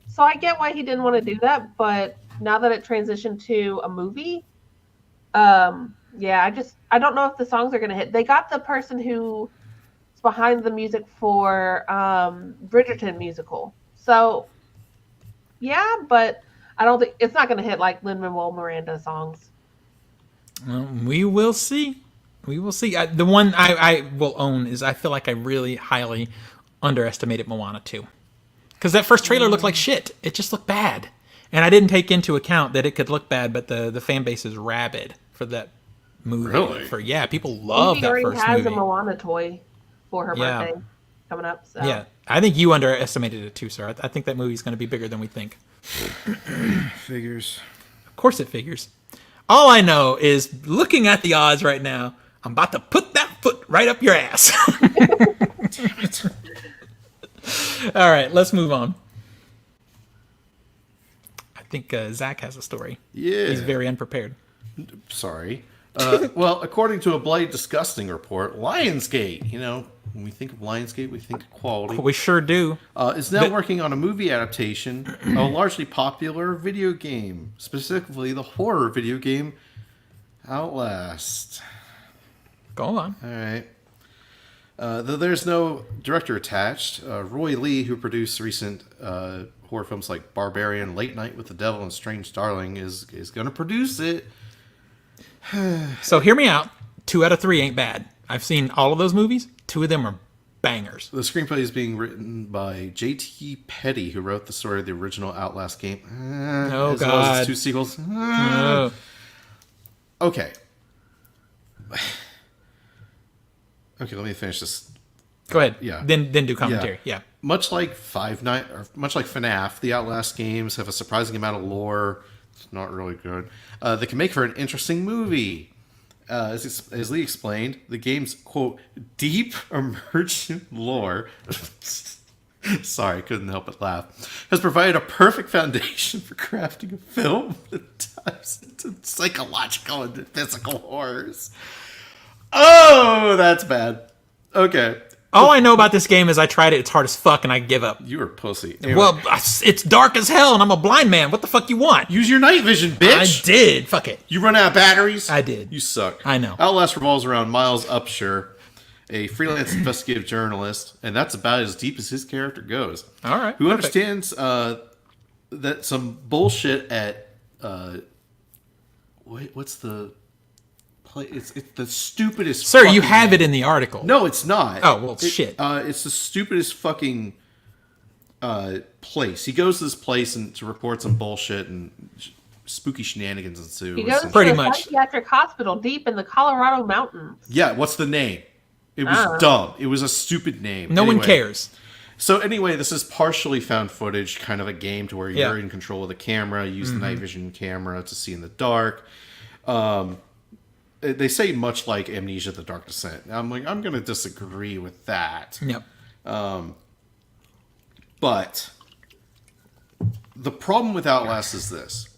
Speaker 2: So I get why he didn't want to do that, but now that it transitioned to a movie, I don't know if the songs are going to hit. They got the person who's behind the music for Bridgerton musical. So, yeah, but I don't think it's not going to hit like Lin-Manuel Miranda songs.
Speaker 1: We will see. We will see. The one I will own is I feel like I really highly underestimated Moana 2. Because that first trailer looked like shit. It just looked bad. And I didn't take into account that it could look bad, but the fan base is rabid for that movie.
Speaker 3: Really?
Speaker 1: People love that first movie.
Speaker 2: She already has a Moana toy for her birthday coming up. So.
Speaker 1: Yeah, I think you underestimated it too, sir. I think that movie's going to be bigger than we think.
Speaker 3: Figures.
Speaker 1: Of course it figures. All I know is, looking at the odds right now, I'm about to put that foot right up your ass.
Speaker 3: Damn it.
Speaker 1: All right, let's move on. I think Zach has a story.
Speaker 3: Yeah.
Speaker 1: He's very unprepared.
Speaker 3: Sorry. Well, according to a Bloody Disgusting report, Lionsgate, when we think of Lionsgate, we think of quality.
Speaker 1: We sure do.
Speaker 3: Is now working on a movie adaptation of a largely popular video game, specifically the horror video game Outlast.
Speaker 1: Go on.
Speaker 3: All right. Though there's no director attached, Roy Lee, who produced recent horror films like Barbarian, Late Night with the Devil, and Strange Darling, is going to produce it.
Speaker 1: So hear me out. 2 out of 3 ain't bad. I've seen all of those movies. 2 of them are bangers.
Speaker 3: The screenplay is being written by J.T. Petty, who wrote the story of the original Outlast game.
Speaker 1: Oh,
Speaker 3: as
Speaker 1: God.
Speaker 3: well as its 2 sequels.
Speaker 1: Oh.
Speaker 3: Okay. Okay, let me finish this.
Speaker 1: Go ahead.
Speaker 3: Yeah.
Speaker 1: Then do commentary. Yeah.
Speaker 3: Much like FNAF, the Outlast games have a surprising amount of lore. It's not really good. That can make for an interesting movie. As Lee explained, the game's, quote, deep emergent lore, sorry, I couldn't help but laugh, has provided a perfect foundation for crafting a film that dives into psychological and physical horrors. Oh, that's bad. Okay.
Speaker 1: All I know about this game is I tried it. It's hard as fuck, and I give up.
Speaker 3: You were a pussy. Anyway.
Speaker 1: Well, it's dark as hell, and I'm a blind man. What the fuck you want?
Speaker 3: Use your night vision, bitch.
Speaker 1: I did. Fuck it.
Speaker 3: You run out of batteries?
Speaker 1: I did.
Speaker 3: You suck.
Speaker 1: I know.
Speaker 3: Outlast revolves around Miles Upshur, a freelance investigative journalist, and that's about as deep as his character goes.
Speaker 1: All right.
Speaker 3: Who understands that some bullshit at... what's the... It's the stupidest.
Speaker 1: Sir, you have it in the article.
Speaker 3: No, it's not.
Speaker 1: Oh well, shit.
Speaker 3: It's the stupidest fucking place. He goes to this place and to report some bullshit, and spooky shenanigans ensue.
Speaker 2: He goes
Speaker 1: pretty
Speaker 2: to a
Speaker 1: much
Speaker 2: psychiatric hospital deep in the Colorado mountains.
Speaker 3: Yeah, what's the name? It was dumb. It was a stupid name.
Speaker 1: No one cares.
Speaker 3: So anyway, this is partially found footage, kind of a game to where you're in control of the camera, use the night vision camera to see in the dark. They say much like Amnesia: The Dark Descent. I'm like, I'm going to disagree with that.
Speaker 1: Yep.
Speaker 3: But the problem with Outlast is this.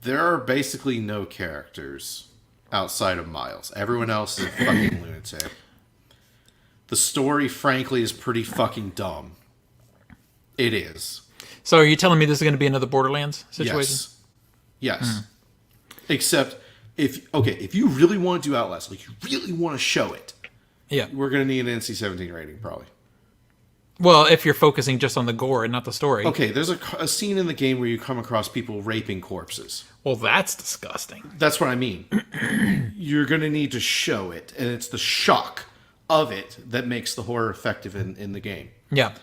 Speaker 3: There are basically no characters outside of Miles. Everyone else is a fucking lunatic. The story, frankly, is pretty fucking dumb. It is.
Speaker 1: So are you telling me this is going to be another Borderlands situation?
Speaker 3: Yes. Except, if you really want to do Outlast, like you really want to show it, we're going to need an NC-17 rating, probably.
Speaker 1: Well, if you're focusing just on the gore and not the story.
Speaker 3: Okay, there's a scene in the game where you come across people raping corpses.
Speaker 1: Well, that's disgusting.
Speaker 3: That's what I mean. You're going to need to show it, and it's the shock of it that makes the horror effective in the game.
Speaker 1: Yeah.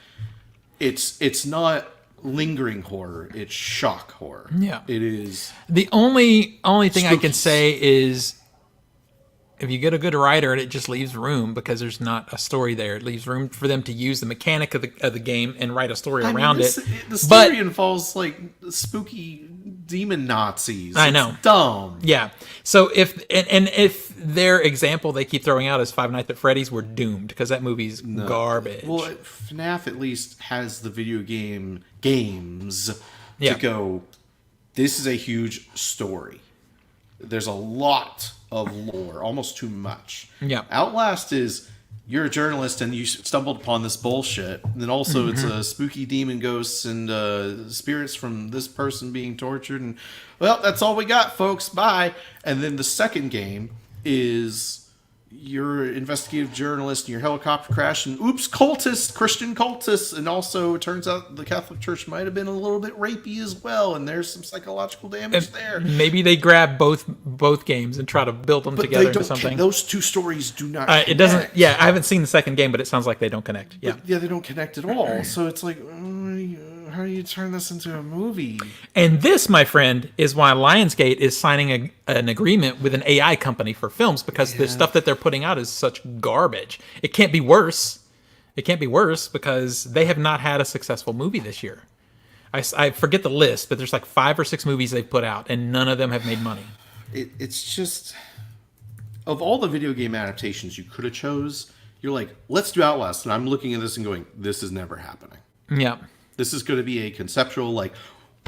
Speaker 3: It's not lingering horror, it's shock horror.
Speaker 1: Yeah.
Speaker 3: It is.
Speaker 1: The only thing
Speaker 3: spooky.
Speaker 1: I can say is if you get a good writer, it just leaves room because there's not a story there. It leaves room for them to use the mechanic of the game and write a story around it.
Speaker 3: The story involves like spooky demon Nazis.
Speaker 1: I know.
Speaker 3: It's dumb.
Speaker 1: Yeah. So if their example they keep throwing out is Five Nights at Freddy's, we're doomed because that movie's garbage.
Speaker 3: Well, FNAF at least has the video games to go, this is a huge story. There's a lot of lore, almost too much.
Speaker 1: Yeah.
Speaker 3: Outlast is, you're a journalist and you stumbled upon this bullshit. And then also it's a spooky demon ghosts and spirits from this person being tortured. And, well, that's all we got, folks. Bye. And then the second game is you're an investigative journalist and your helicopter crashed and oops, cultists, Christian cultists. And also it turns out the Catholic Church might have been a little bit rapey as well. And there's some psychological damage there.
Speaker 1: Maybe they grab both games and try to build them together into something.
Speaker 3: Those two stories do not connect.
Speaker 1: It doesn't. Yeah, I haven't seen the second game, but it sounds like they don't connect. Yeah.
Speaker 3: Yeah, they don't connect at all. So it's like, how do you turn this into a movie?
Speaker 1: And this, my friend, is why Lionsgate is signing an agreement with an AI company for films because the stuff that they're putting out is such garbage. It can't be worse. It can't be worse because they have not had a successful movie this year. I forget the list, but there's like 5 or 6 movies they've put out, and none of them have made money.
Speaker 3: It's just, of all the video game adaptations you could have chose, you're like, let's do Outlast. And I'm looking at this and going, this is never happening.
Speaker 1: Yeah.
Speaker 3: This is going to be a conceptual, like,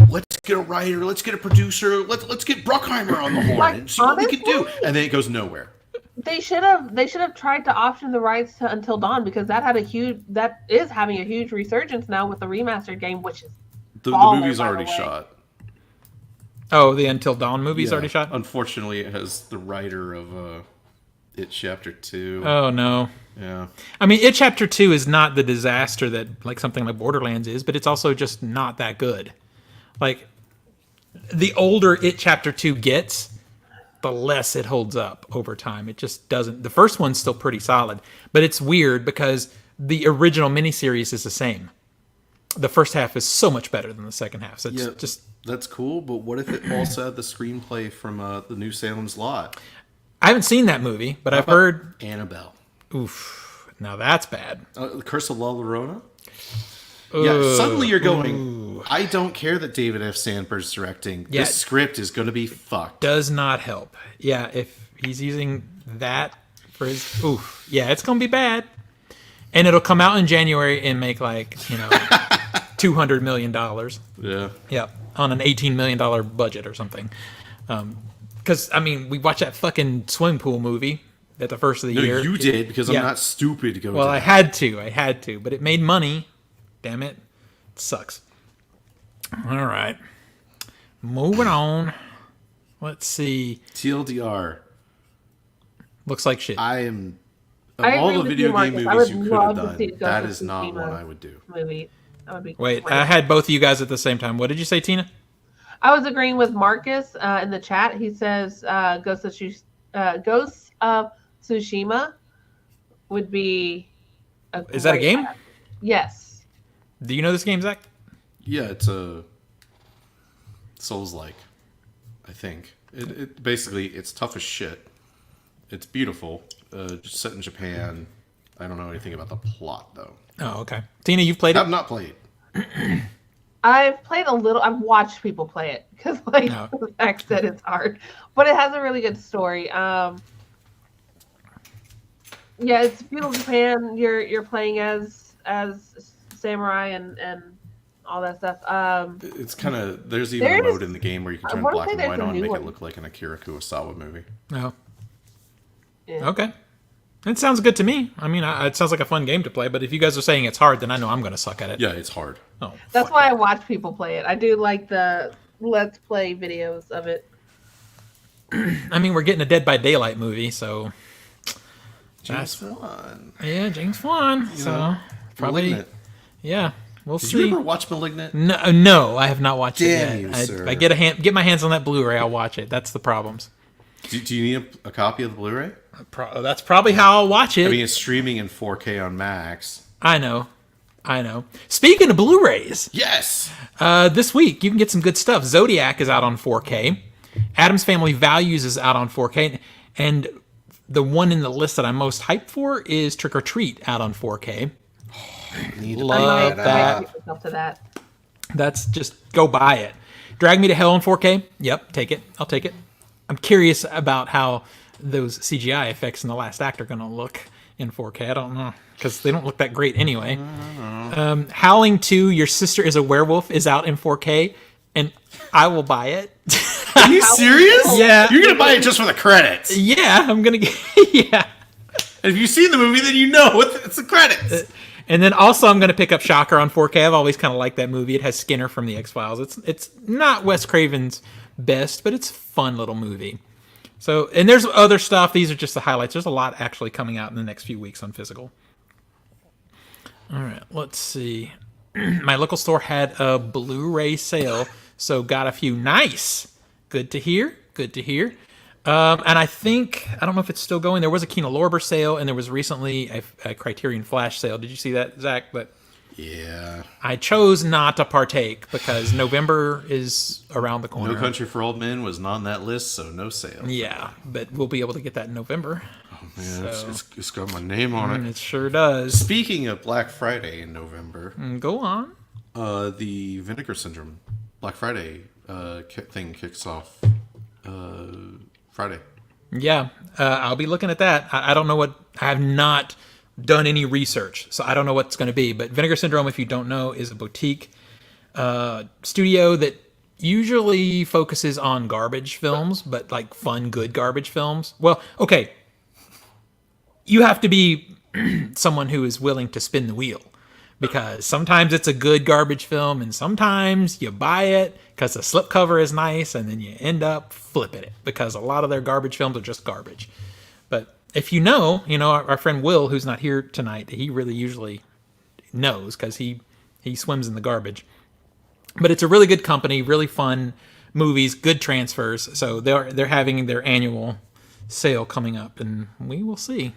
Speaker 3: let's get a writer, let's get a producer, let's get Bruckheimer on the horn and see what we can do. And then it goes nowhere.
Speaker 2: They should have tried to option the rights to Until Dawn because that is having a huge resurgence now with the remastered game, which is
Speaker 3: the movie's already shot.
Speaker 1: Oh, the Until Dawn movie's already shot?
Speaker 3: Unfortunately, it has the writer of It Chapter 2.
Speaker 1: Oh, no.
Speaker 3: Yeah.
Speaker 1: I mean, It Chapter 2 is not the disaster that like something like Borderlands is, but it's also just not that good. Like, the older It Chapter 2 gets, the less it holds up over time. It just doesn't. The first one's still pretty solid, but it's weird because the original miniseries is the same. The first half is so much better than the second half. So it's just...
Speaker 3: That's cool, but what if it also had the screenplay from the New Salem's Lot?
Speaker 1: I haven't seen that movie, but I've heard...
Speaker 3: Annabelle.
Speaker 1: Oof. Now that's bad.
Speaker 3: The Curse of La Llorona? Yeah, suddenly you're going, I don't care that David F. Sandberg's directing.
Speaker 1: Yeah.
Speaker 3: This script is going to be fucked.
Speaker 1: Does not help. Yeah, if he's using that for his... Oof. Yeah, it's going to be bad. And it'll come out in January and make like, $200 million.
Speaker 3: Yeah.
Speaker 1: Yeah, on an $18 million budget or something. Because, I mean, we watched that fucking swimming pool movie at the first of the year.
Speaker 3: You did, because I'm not stupid to go
Speaker 1: Well,
Speaker 3: to
Speaker 1: I had to. But it made money. Damn it. It sucks. All right. Moving on. Let's see.
Speaker 3: TLDR.
Speaker 1: Looks like shit.
Speaker 3: Of all the video game movies you could have done, that is not what I would do.
Speaker 2: Movie. That would be
Speaker 1: Wait,
Speaker 2: great.
Speaker 1: I had both of you guys at the same time. What did you say, Tina?
Speaker 2: I was agreeing with Marcus in the chat. He says Ghost of Tsushima would be
Speaker 1: Is that a game?
Speaker 2: Yes.
Speaker 1: Do you know this game, Zach?
Speaker 3: Yeah, it's a Souls-like, I think. It basically, it's tough as shit. It's beautiful. Just set in Japan. I don't know anything about the plot though.
Speaker 1: Oh, okay. Tina, you've played it?
Speaker 3: I've not played.
Speaker 2: I've played a little. I've watched people play it because, like,
Speaker 1: No.
Speaker 2: Zach said, it's hard, but it has a really good story. Yeah, it's feudal Japan. You're playing as samurai and all that stuff.
Speaker 3: It's kind of there's even a mode in the game where you can turn black and white on and make it look like an Akira Kurosawa movie.
Speaker 1: No.
Speaker 2: Yeah.
Speaker 1: Okay. It sounds good to me. I mean, it sounds like a fun game to play, but if you guys are saying it's hard, then I know I'm going to suck at it.
Speaker 3: Yeah, it's hard.
Speaker 1: Oh,
Speaker 2: That's why I watch people play it. I do like the Let's Play videos of it.
Speaker 1: I mean, we're getting a Dead by Daylight movie, so...
Speaker 3: James Wan.
Speaker 1: Yeah, James Wan. So, probably...
Speaker 3: Malignant.
Speaker 1: Yeah, we'll
Speaker 3: Did
Speaker 1: see.
Speaker 3: you ever watch Malignant?
Speaker 1: No, I have not watched
Speaker 3: Damn
Speaker 1: it
Speaker 3: you,
Speaker 1: yet.
Speaker 3: sir.
Speaker 1: I get my hands on that Blu-ray, I'll watch it. That's the problems.
Speaker 3: Do you need a copy of the Blu-ray?
Speaker 1: That's probably how I'll watch it.
Speaker 3: I mean, it's streaming in 4K on Max.
Speaker 1: I know. Speaking of Blu-rays,
Speaker 3: Yes!
Speaker 1: this week you can get some good stuff. Zodiac is out on 4K. Adam's Family Values is out on 4K. And the one in the list that I'm most hyped for is Trick or Treat out on 4K. Love that.
Speaker 2: To that.
Speaker 1: That's just go buy it. Drag Me to Hell on 4K. Yep, take it. I'll take it. I'm curious about how those CGI effects in the last act are going to look in 4K. I don't know, because they don't look that great anyway. Howling 2, Your Sister is a Werewolf is out in 4K, and I will buy it.
Speaker 3: Are you serious?
Speaker 1: Yeah.
Speaker 3: You're going to buy it just for the credits.
Speaker 1: Yeah, I'm going to get... Yeah.
Speaker 3: And if you've seen the movie, then you know it's the credits.
Speaker 1: And then also I'm going to pick up Shocker on 4K. I've always kind of liked that movie. It has Skinner from The X-Files. It's not Wes Craven's best, but it's a fun little movie. So, and there's other stuff. These are just the highlights. There's a lot actually coming out in the next few weeks on physical. All right, let's see. My local store had a Blu-ray sale, so got a few. Nice. Good to hear. And I don't know if it's still going. There was a Kino Lorber sale, and there was recently a Criterion Flash sale. Did you see that, Zach? But
Speaker 3: Yeah.
Speaker 1: I chose not to partake because November is around the corner.
Speaker 3: No Country for Old Men was not on that list, so no sale.
Speaker 1: Yeah, but we'll be able to get that in November.
Speaker 3: Man, it's got my name on it.
Speaker 1: It sure does.
Speaker 3: Speaking of Black Friday in November,
Speaker 1: Go on.
Speaker 3: the Vinegar Syndrome Black Friday thing kicks off Friday.
Speaker 1: Yeah, I'll be looking at that. I don't know what... I have not done any research, so I don't know what it's going to be. But Vinegar Syndrome, if you don't know, is a boutique studio that usually focuses on garbage films, but like fun, good garbage films. Well, okay. You have to be someone who is willing to spin the wheel, because sometimes it's a good garbage film and sometimes you buy it because the slipcover is nice and then you end up flipping it because a lot of their garbage films are just garbage. But if you know, our friend Will, who's not here tonight, he really usually knows because he swims in the garbage. But it's a really good company, really fun movies, good transfers. So they're having their annual sale coming up, and we will see.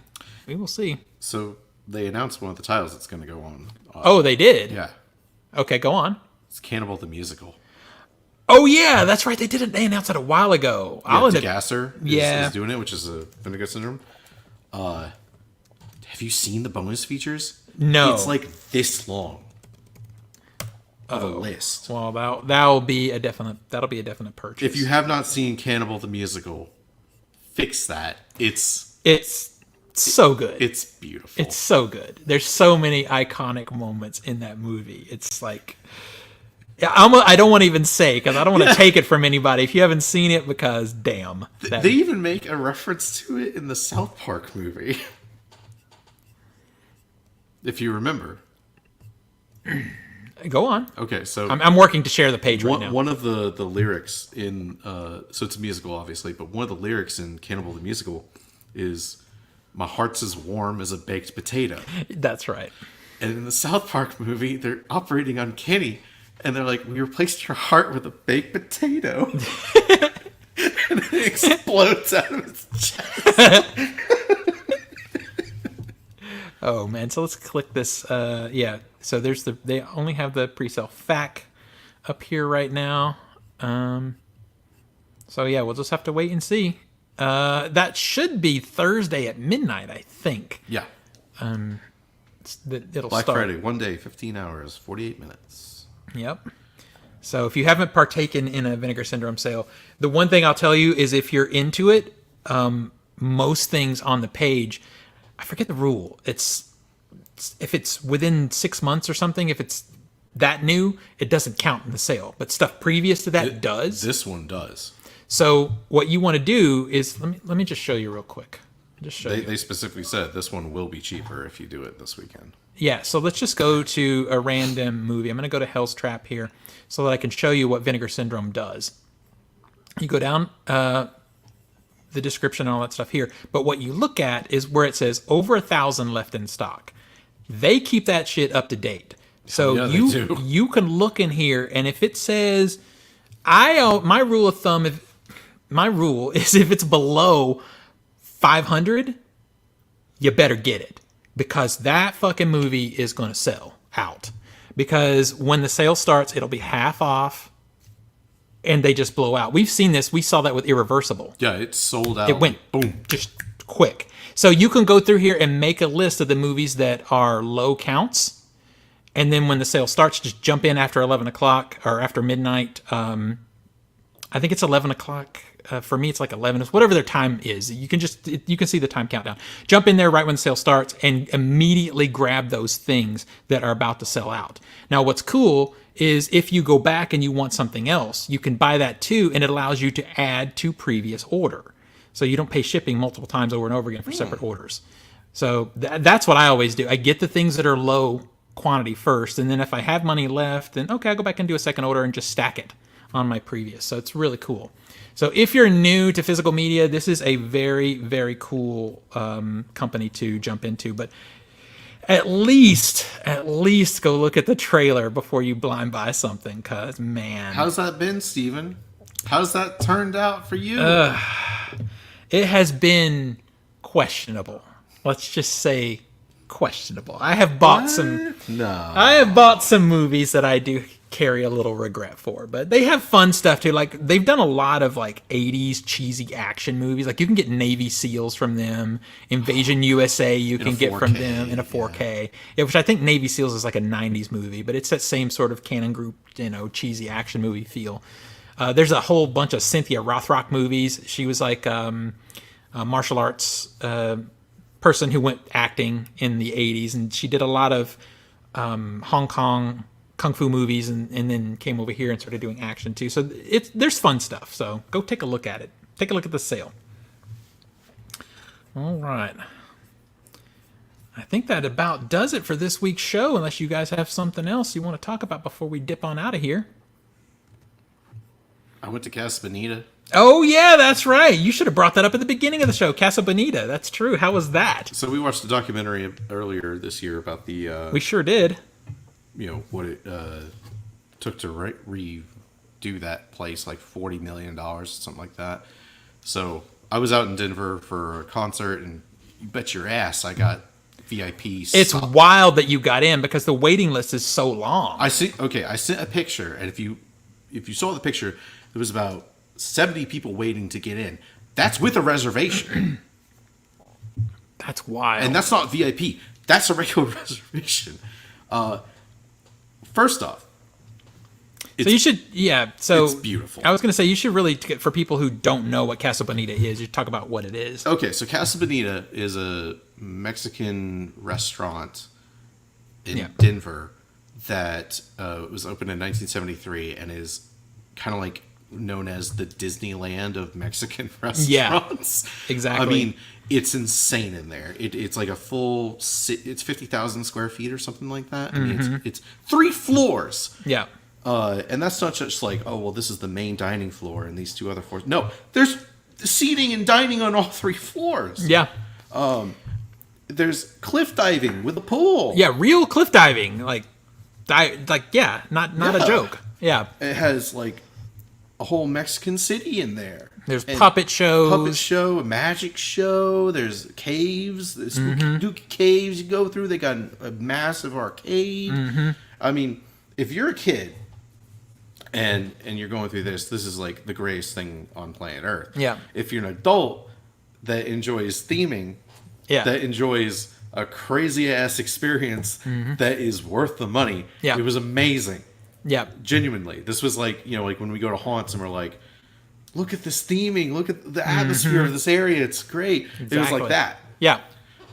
Speaker 3: So they announced one of the titles that's going to go on.
Speaker 1: Oh, they did?
Speaker 3: Yeah.
Speaker 1: Okay, go on.
Speaker 3: It's Cannibal the Musical.
Speaker 1: Oh, yeah, that's right. They did it. They announced it a while ago.
Speaker 3: Yeah, Gasser
Speaker 1: Yeah.
Speaker 3: is doing it, which is a Vinegar Syndrome. Have you seen the bonus features?
Speaker 1: No.
Speaker 3: It's like this long of a list.
Speaker 1: Well, that'll be a definite purchase.
Speaker 3: If you have not seen Cannibal the Musical, fix that. It's
Speaker 1: so good.
Speaker 3: It's beautiful.
Speaker 1: It's so good. There's so many iconic moments in that movie. It's like, I don't want to even say, because I don't want to take it from anybody if you haven't seen it, because damn.
Speaker 3: They even make a reference to it in the South Park movie. If you remember.
Speaker 1: Go on.
Speaker 3: Okay, so
Speaker 1: I'm working to share the page right now.
Speaker 3: One of the lyrics in so it's a musical, obviously, but one of the lyrics in Cannibal the Musical is "My heart's as warm as a baked potato."
Speaker 1: That's right.
Speaker 3: And in the South Park movie, they're operating on Kenny, and they're like, "We replaced your heart with a baked potato," and it explodes out of his chest.
Speaker 1: Oh man, so let's click this. Yeah, so they only have the pre-sale FAQ up here right now. So yeah, we'll just have to wait and see. That should be Thursday at midnight, I think.
Speaker 3: Yeah.
Speaker 1: It'll
Speaker 3: Black
Speaker 1: start.
Speaker 3: Friday, 1 day, 15 hours, 48 minutes.
Speaker 1: Yep. So if you haven't partaken in a Vinegar Syndrome sale, the one thing I'll tell you is if you're into it, most things on the page, I forget the rule. It's if it's within 6 months or something, if it's that new, it doesn't count in the sale. But stuff previous to that does.
Speaker 3: This one does.
Speaker 1: So what you want to do is let me just show you real quick.
Speaker 3: They specifically said this one will be cheaper if you do it this weekend.
Speaker 1: Yeah, so let's just go to a random movie. I'm going to go to Hell's Trap here so that I can show you what Vinegar Syndrome does. You go down the description and all that stuff here, but what you look at is where it says over 1,000 left in stock. They keep that shit up to date. So
Speaker 3: Yeah,
Speaker 1: you can look in here, and if it says, my rule of thumb, is if it's below 500, you better get it, because that fucking movie is going to sell out. Because when the sale starts, it'll be half off, and they just blow out. We've seen this. We saw that with Irreversible.
Speaker 3: Yeah, it sold out.
Speaker 1: It went boom, just quick. So you can go through here and make a list of the movies that are low counts. And then when the sale starts, just jump in after 11 o'clock or after midnight. I think it's 11 o'clock. For me, it's like 11. It's whatever their time is. You can see the time countdown. Jump in there right when the sale starts and immediately grab those things that are about to sell out. Now, what's cool is if you go back and you want something else, you can buy that too, and it allows you to add to previous order. So you don't pay shipping multiple times over and over again for separate orders. So that's what I always do. I get the things that are low quantity first, and then if I have money left, then okay, I go back and do a second order and just stack it on my previous. So it's really cool. So if you're new to physical media, this is a very, very cool company to jump into. But at least go look at the trailer before you blind buy something, because, man.
Speaker 3: How's that been, Steven? How's that turned out for you?
Speaker 1: It has been questionable. Let's just say questionable. I have bought some movies that I do carry a little regret for, but they have fun stuff too. Like, they've done a lot of like 80s cheesy action movies. Like, you can get Navy SEALs from them, Invasion USA you can get from them in a 4K. Yeah, which I think Navy SEALs is like a 90s movie, but it's that same sort of Cannon Group, cheesy action movie feel. There's a whole bunch of Cynthia Rothrock movies. She was like a martial arts person who went acting in the 80s, and she did a lot of Hong Kong kung fu movies, and then came over here and started doing action too. So there's fun stuff. So go take a look at it. Take a look at the sale. All right. I think that about does it for this week's show, unless you guys have something else you want to talk about before we dip on out of here.
Speaker 3: I went to Casa Bonita.
Speaker 1: Oh, yeah, that's right. You should have brought that up at the beginning of the show. Casa Bonita. That's true. How was that?
Speaker 3: So we watched a documentary earlier this year about the...
Speaker 1: we sure did.
Speaker 3: What it took to redo that place, like $40 million, something like that. So I was out in Denver for a concert, and you bet your ass I got VIP.
Speaker 1: It's wild that you got in, because the waiting list is so long.
Speaker 3: I sent a picture, and if you saw the picture, there was about 70 people waiting to get in. That's with a reservation.
Speaker 1: That's wild.
Speaker 3: And that's not VIP. That's a regular reservation. First off,
Speaker 1: so you should, so
Speaker 3: it's beautiful.
Speaker 1: I was going to say, you should really, for people who don't know what Casa Bonita is, you talk about what it is.
Speaker 3: Okay, so Casa Bonita is a Mexican restaurant in Denver that was opened in 1973 and is kind of like known as the Disneyland of Mexican restaurants.
Speaker 1: Yeah, exactly.
Speaker 3: I mean, it's insane in there. It's like a full, it's 50,000 square feet or something like that. I mean, it's 3 floors.
Speaker 1: Yeah.
Speaker 3: And that's not just like, oh, well, this is the main dining floor and these 2 other floors. No, there's seating and dining on all 3 floors.
Speaker 1: Yeah.
Speaker 3: There's cliff diving with a pool.
Speaker 1: Yeah, real cliff diving. Not a joke. Yeah.
Speaker 3: It has like a whole Mexican city in there.
Speaker 1: There's puppet shows.
Speaker 3: A magic show. There's caves. There's spooky caves you go through. They got a massive arcade. I mean, if you're a kid and you're going through this is like the greatest thing on planet Earth.
Speaker 1: Yeah.
Speaker 3: If you're an adult that enjoys theming, that enjoys a crazy ass experience that is worth the money.
Speaker 1: Yeah.
Speaker 3: It was amazing.
Speaker 1: Yeah.
Speaker 3: Genuinely. This was like, like when we go to haunts and we're like, look at this theming, look at the atmosphere of this area. It's great. It was like that.
Speaker 1: Yeah.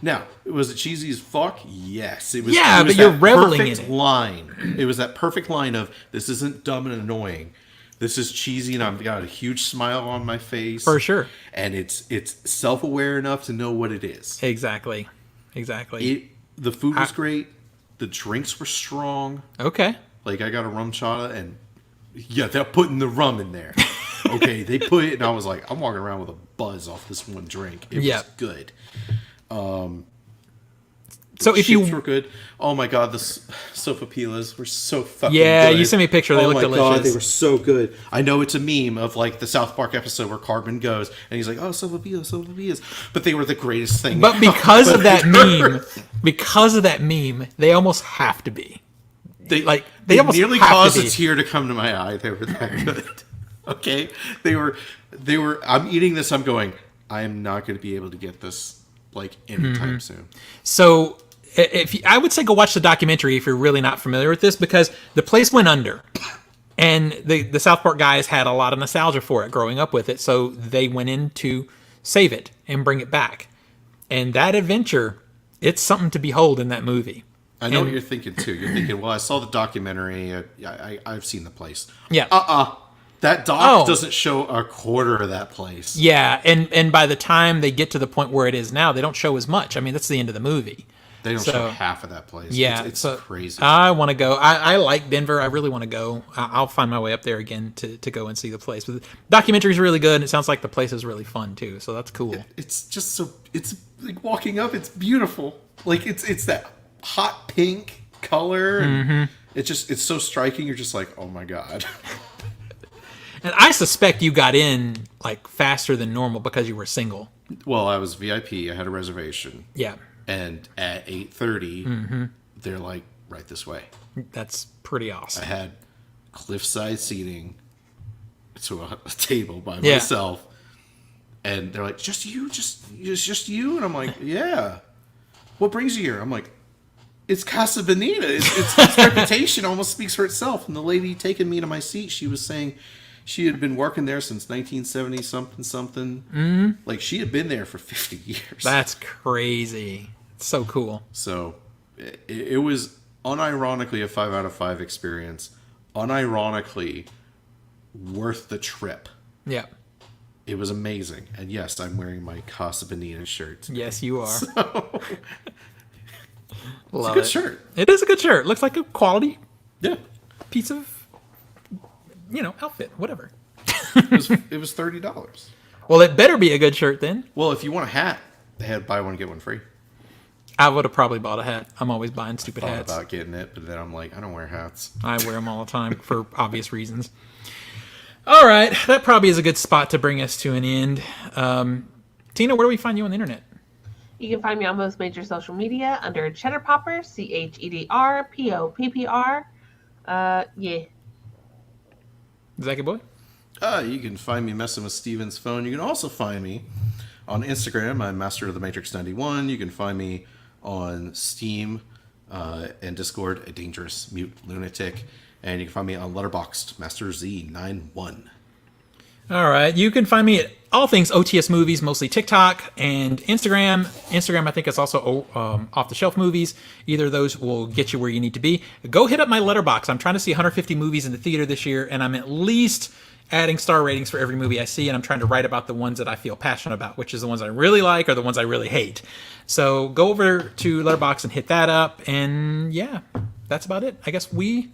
Speaker 3: Now, was it cheesy as fuck? Yes. It was.
Speaker 1: Yeah,
Speaker 3: it was
Speaker 1: but you're
Speaker 3: that
Speaker 1: reveling in
Speaker 3: perfect
Speaker 1: it.
Speaker 3: line. It was that perfect line of, this isn't dumb and annoying. This is cheesy, and I've got a huge smile on my face.
Speaker 1: For sure.
Speaker 3: And it's self-aware enough to know what it is.
Speaker 1: Exactly.
Speaker 3: The food was great. The drinks were strong.
Speaker 1: Okay.
Speaker 3: Like, I got a rum chata, and yeah, they're putting the rum in there. Okay, they put it, and I was like, I'm walking around with a buzz off this one drink. It was good.
Speaker 1: So if
Speaker 3: Chips were good. Oh my god, the sofa pilas were so fucking
Speaker 1: yeah,
Speaker 3: good.
Speaker 1: You sent me a picture. They look delicious. Oh my god,
Speaker 3: they were so good. I know it's a meme of like the South Park episode where Cartman goes and he's like, "Oh, sofa pilas," but they were the greatest thing.
Speaker 1: But because of that meme, they almost have to be. They almost
Speaker 3: nearly
Speaker 1: have
Speaker 3: caused
Speaker 1: to be.
Speaker 3: a tear to come to my eye. They were that good. Okay, they were. I'm eating this. I'm going, I am not going to be able to get this like anytime soon.
Speaker 1: So I would say go watch the documentary if you're really not familiar with this, because the place went under, and the South Park guys had a lot of nostalgia for it growing up with it, so they went in to save it and bring it back. And that adventure, it's something to behold in that movie.
Speaker 3: I know what you're thinking too. You're thinking, well, I saw the documentary. I've seen the place.
Speaker 1: Yeah.
Speaker 3: That doc doesn't show a quarter of that place.
Speaker 1: Yeah, and by the time they get to the point where it is now, they don't show as much. I mean, that's the end of the movie.
Speaker 3: They don't show half of that place.
Speaker 1: Yeah,
Speaker 3: it's crazy.
Speaker 1: I want to go. I like Denver. I really want to go. I'll find my way up there again to go and see the place. But the documentary's really good, and it sounds like the place is really fun too. So that's cool.
Speaker 3: It's just so. It's like walking up. It's beautiful. Like it's that hot pink color. And it's so striking. You're just like, oh my god.
Speaker 1: And I suspect you got in like faster than normal because you were single.
Speaker 3: Well, I was VIP. I had a reservation.
Speaker 1: Yeah.
Speaker 3: And at 8:30, they're like, right this way.
Speaker 1: That's pretty awesome.
Speaker 3: I had cliffside seating to a table by myself. And they're like, just you? And I'm like, yeah. What brings you here? I'm like, it's Casa Bonita. Its reputation almost speaks for itself. And the lady taking me to my seat, she was saying she had been working there since 1970 something. Like, she had been there for 50 years.
Speaker 1: That's crazy. It's so cool.
Speaker 3: So it was unironically a 5 out of 5 experience. Unironically worth the trip.
Speaker 1: Yeah.
Speaker 3: It was amazing. And yes, I'm wearing my Casa Bonita shirt.
Speaker 1: Yes, you are.
Speaker 3: So,
Speaker 1: Love
Speaker 3: it's a good shirt.
Speaker 1: It is a good shirt. Looks like a quality piece of, outfit, whatever.
Speaker 3: It was $30.
Speaker 1: Well, it better be a good shirt then.
Speaker 3: Well, if you want a hat, they had buy one get one free.
Speaker 1: I would have probably bought a hat. I'm always buying stupid
Speaker 3: Thought
Speaker 1: hats.
Speaker 3: about getting it, but then I'm like, I don't wear hats.
Speaker 1: I wear them all the time for obvious reasons. All right, that probably is a good spot to bring us to an end. Tina, where do we find you on the internet?
Speaker 2: You can find me on most major social media under Cheddar Popper, CheddarPoppr. Yeah.
Speaker 1: Zachy boy?
Speaker 3: You can find me messing with Steven's phone. You can also find me on Instagram. I'm Master of the Matrix 91. You can find me on Steam and Discord, a dangerous mute lunatic. And you can find me on Letterboxd, Master Z91.
Speaker 1: All right. You can find me at all things OTS Movies, mostly TikTok and Instagram. Instagram, I think, is also Off the Shelf Movies. Either of those will get you where you need to be. Go hit up my Letterboxd. I'm trying to see 150 movies in the theater this year, and I'm at least adding star ratings for every movie I see, and I'm trying to write about the ones that I feel passionate about, which is the ones I really like or the ones I really hate. So go over to Letterboxd and hit that up, and yeah, that's about it. I guess we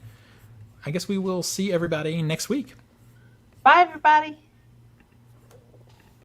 Speaker 1: will see everybody next week.
Speaker 2: Bye, everybody.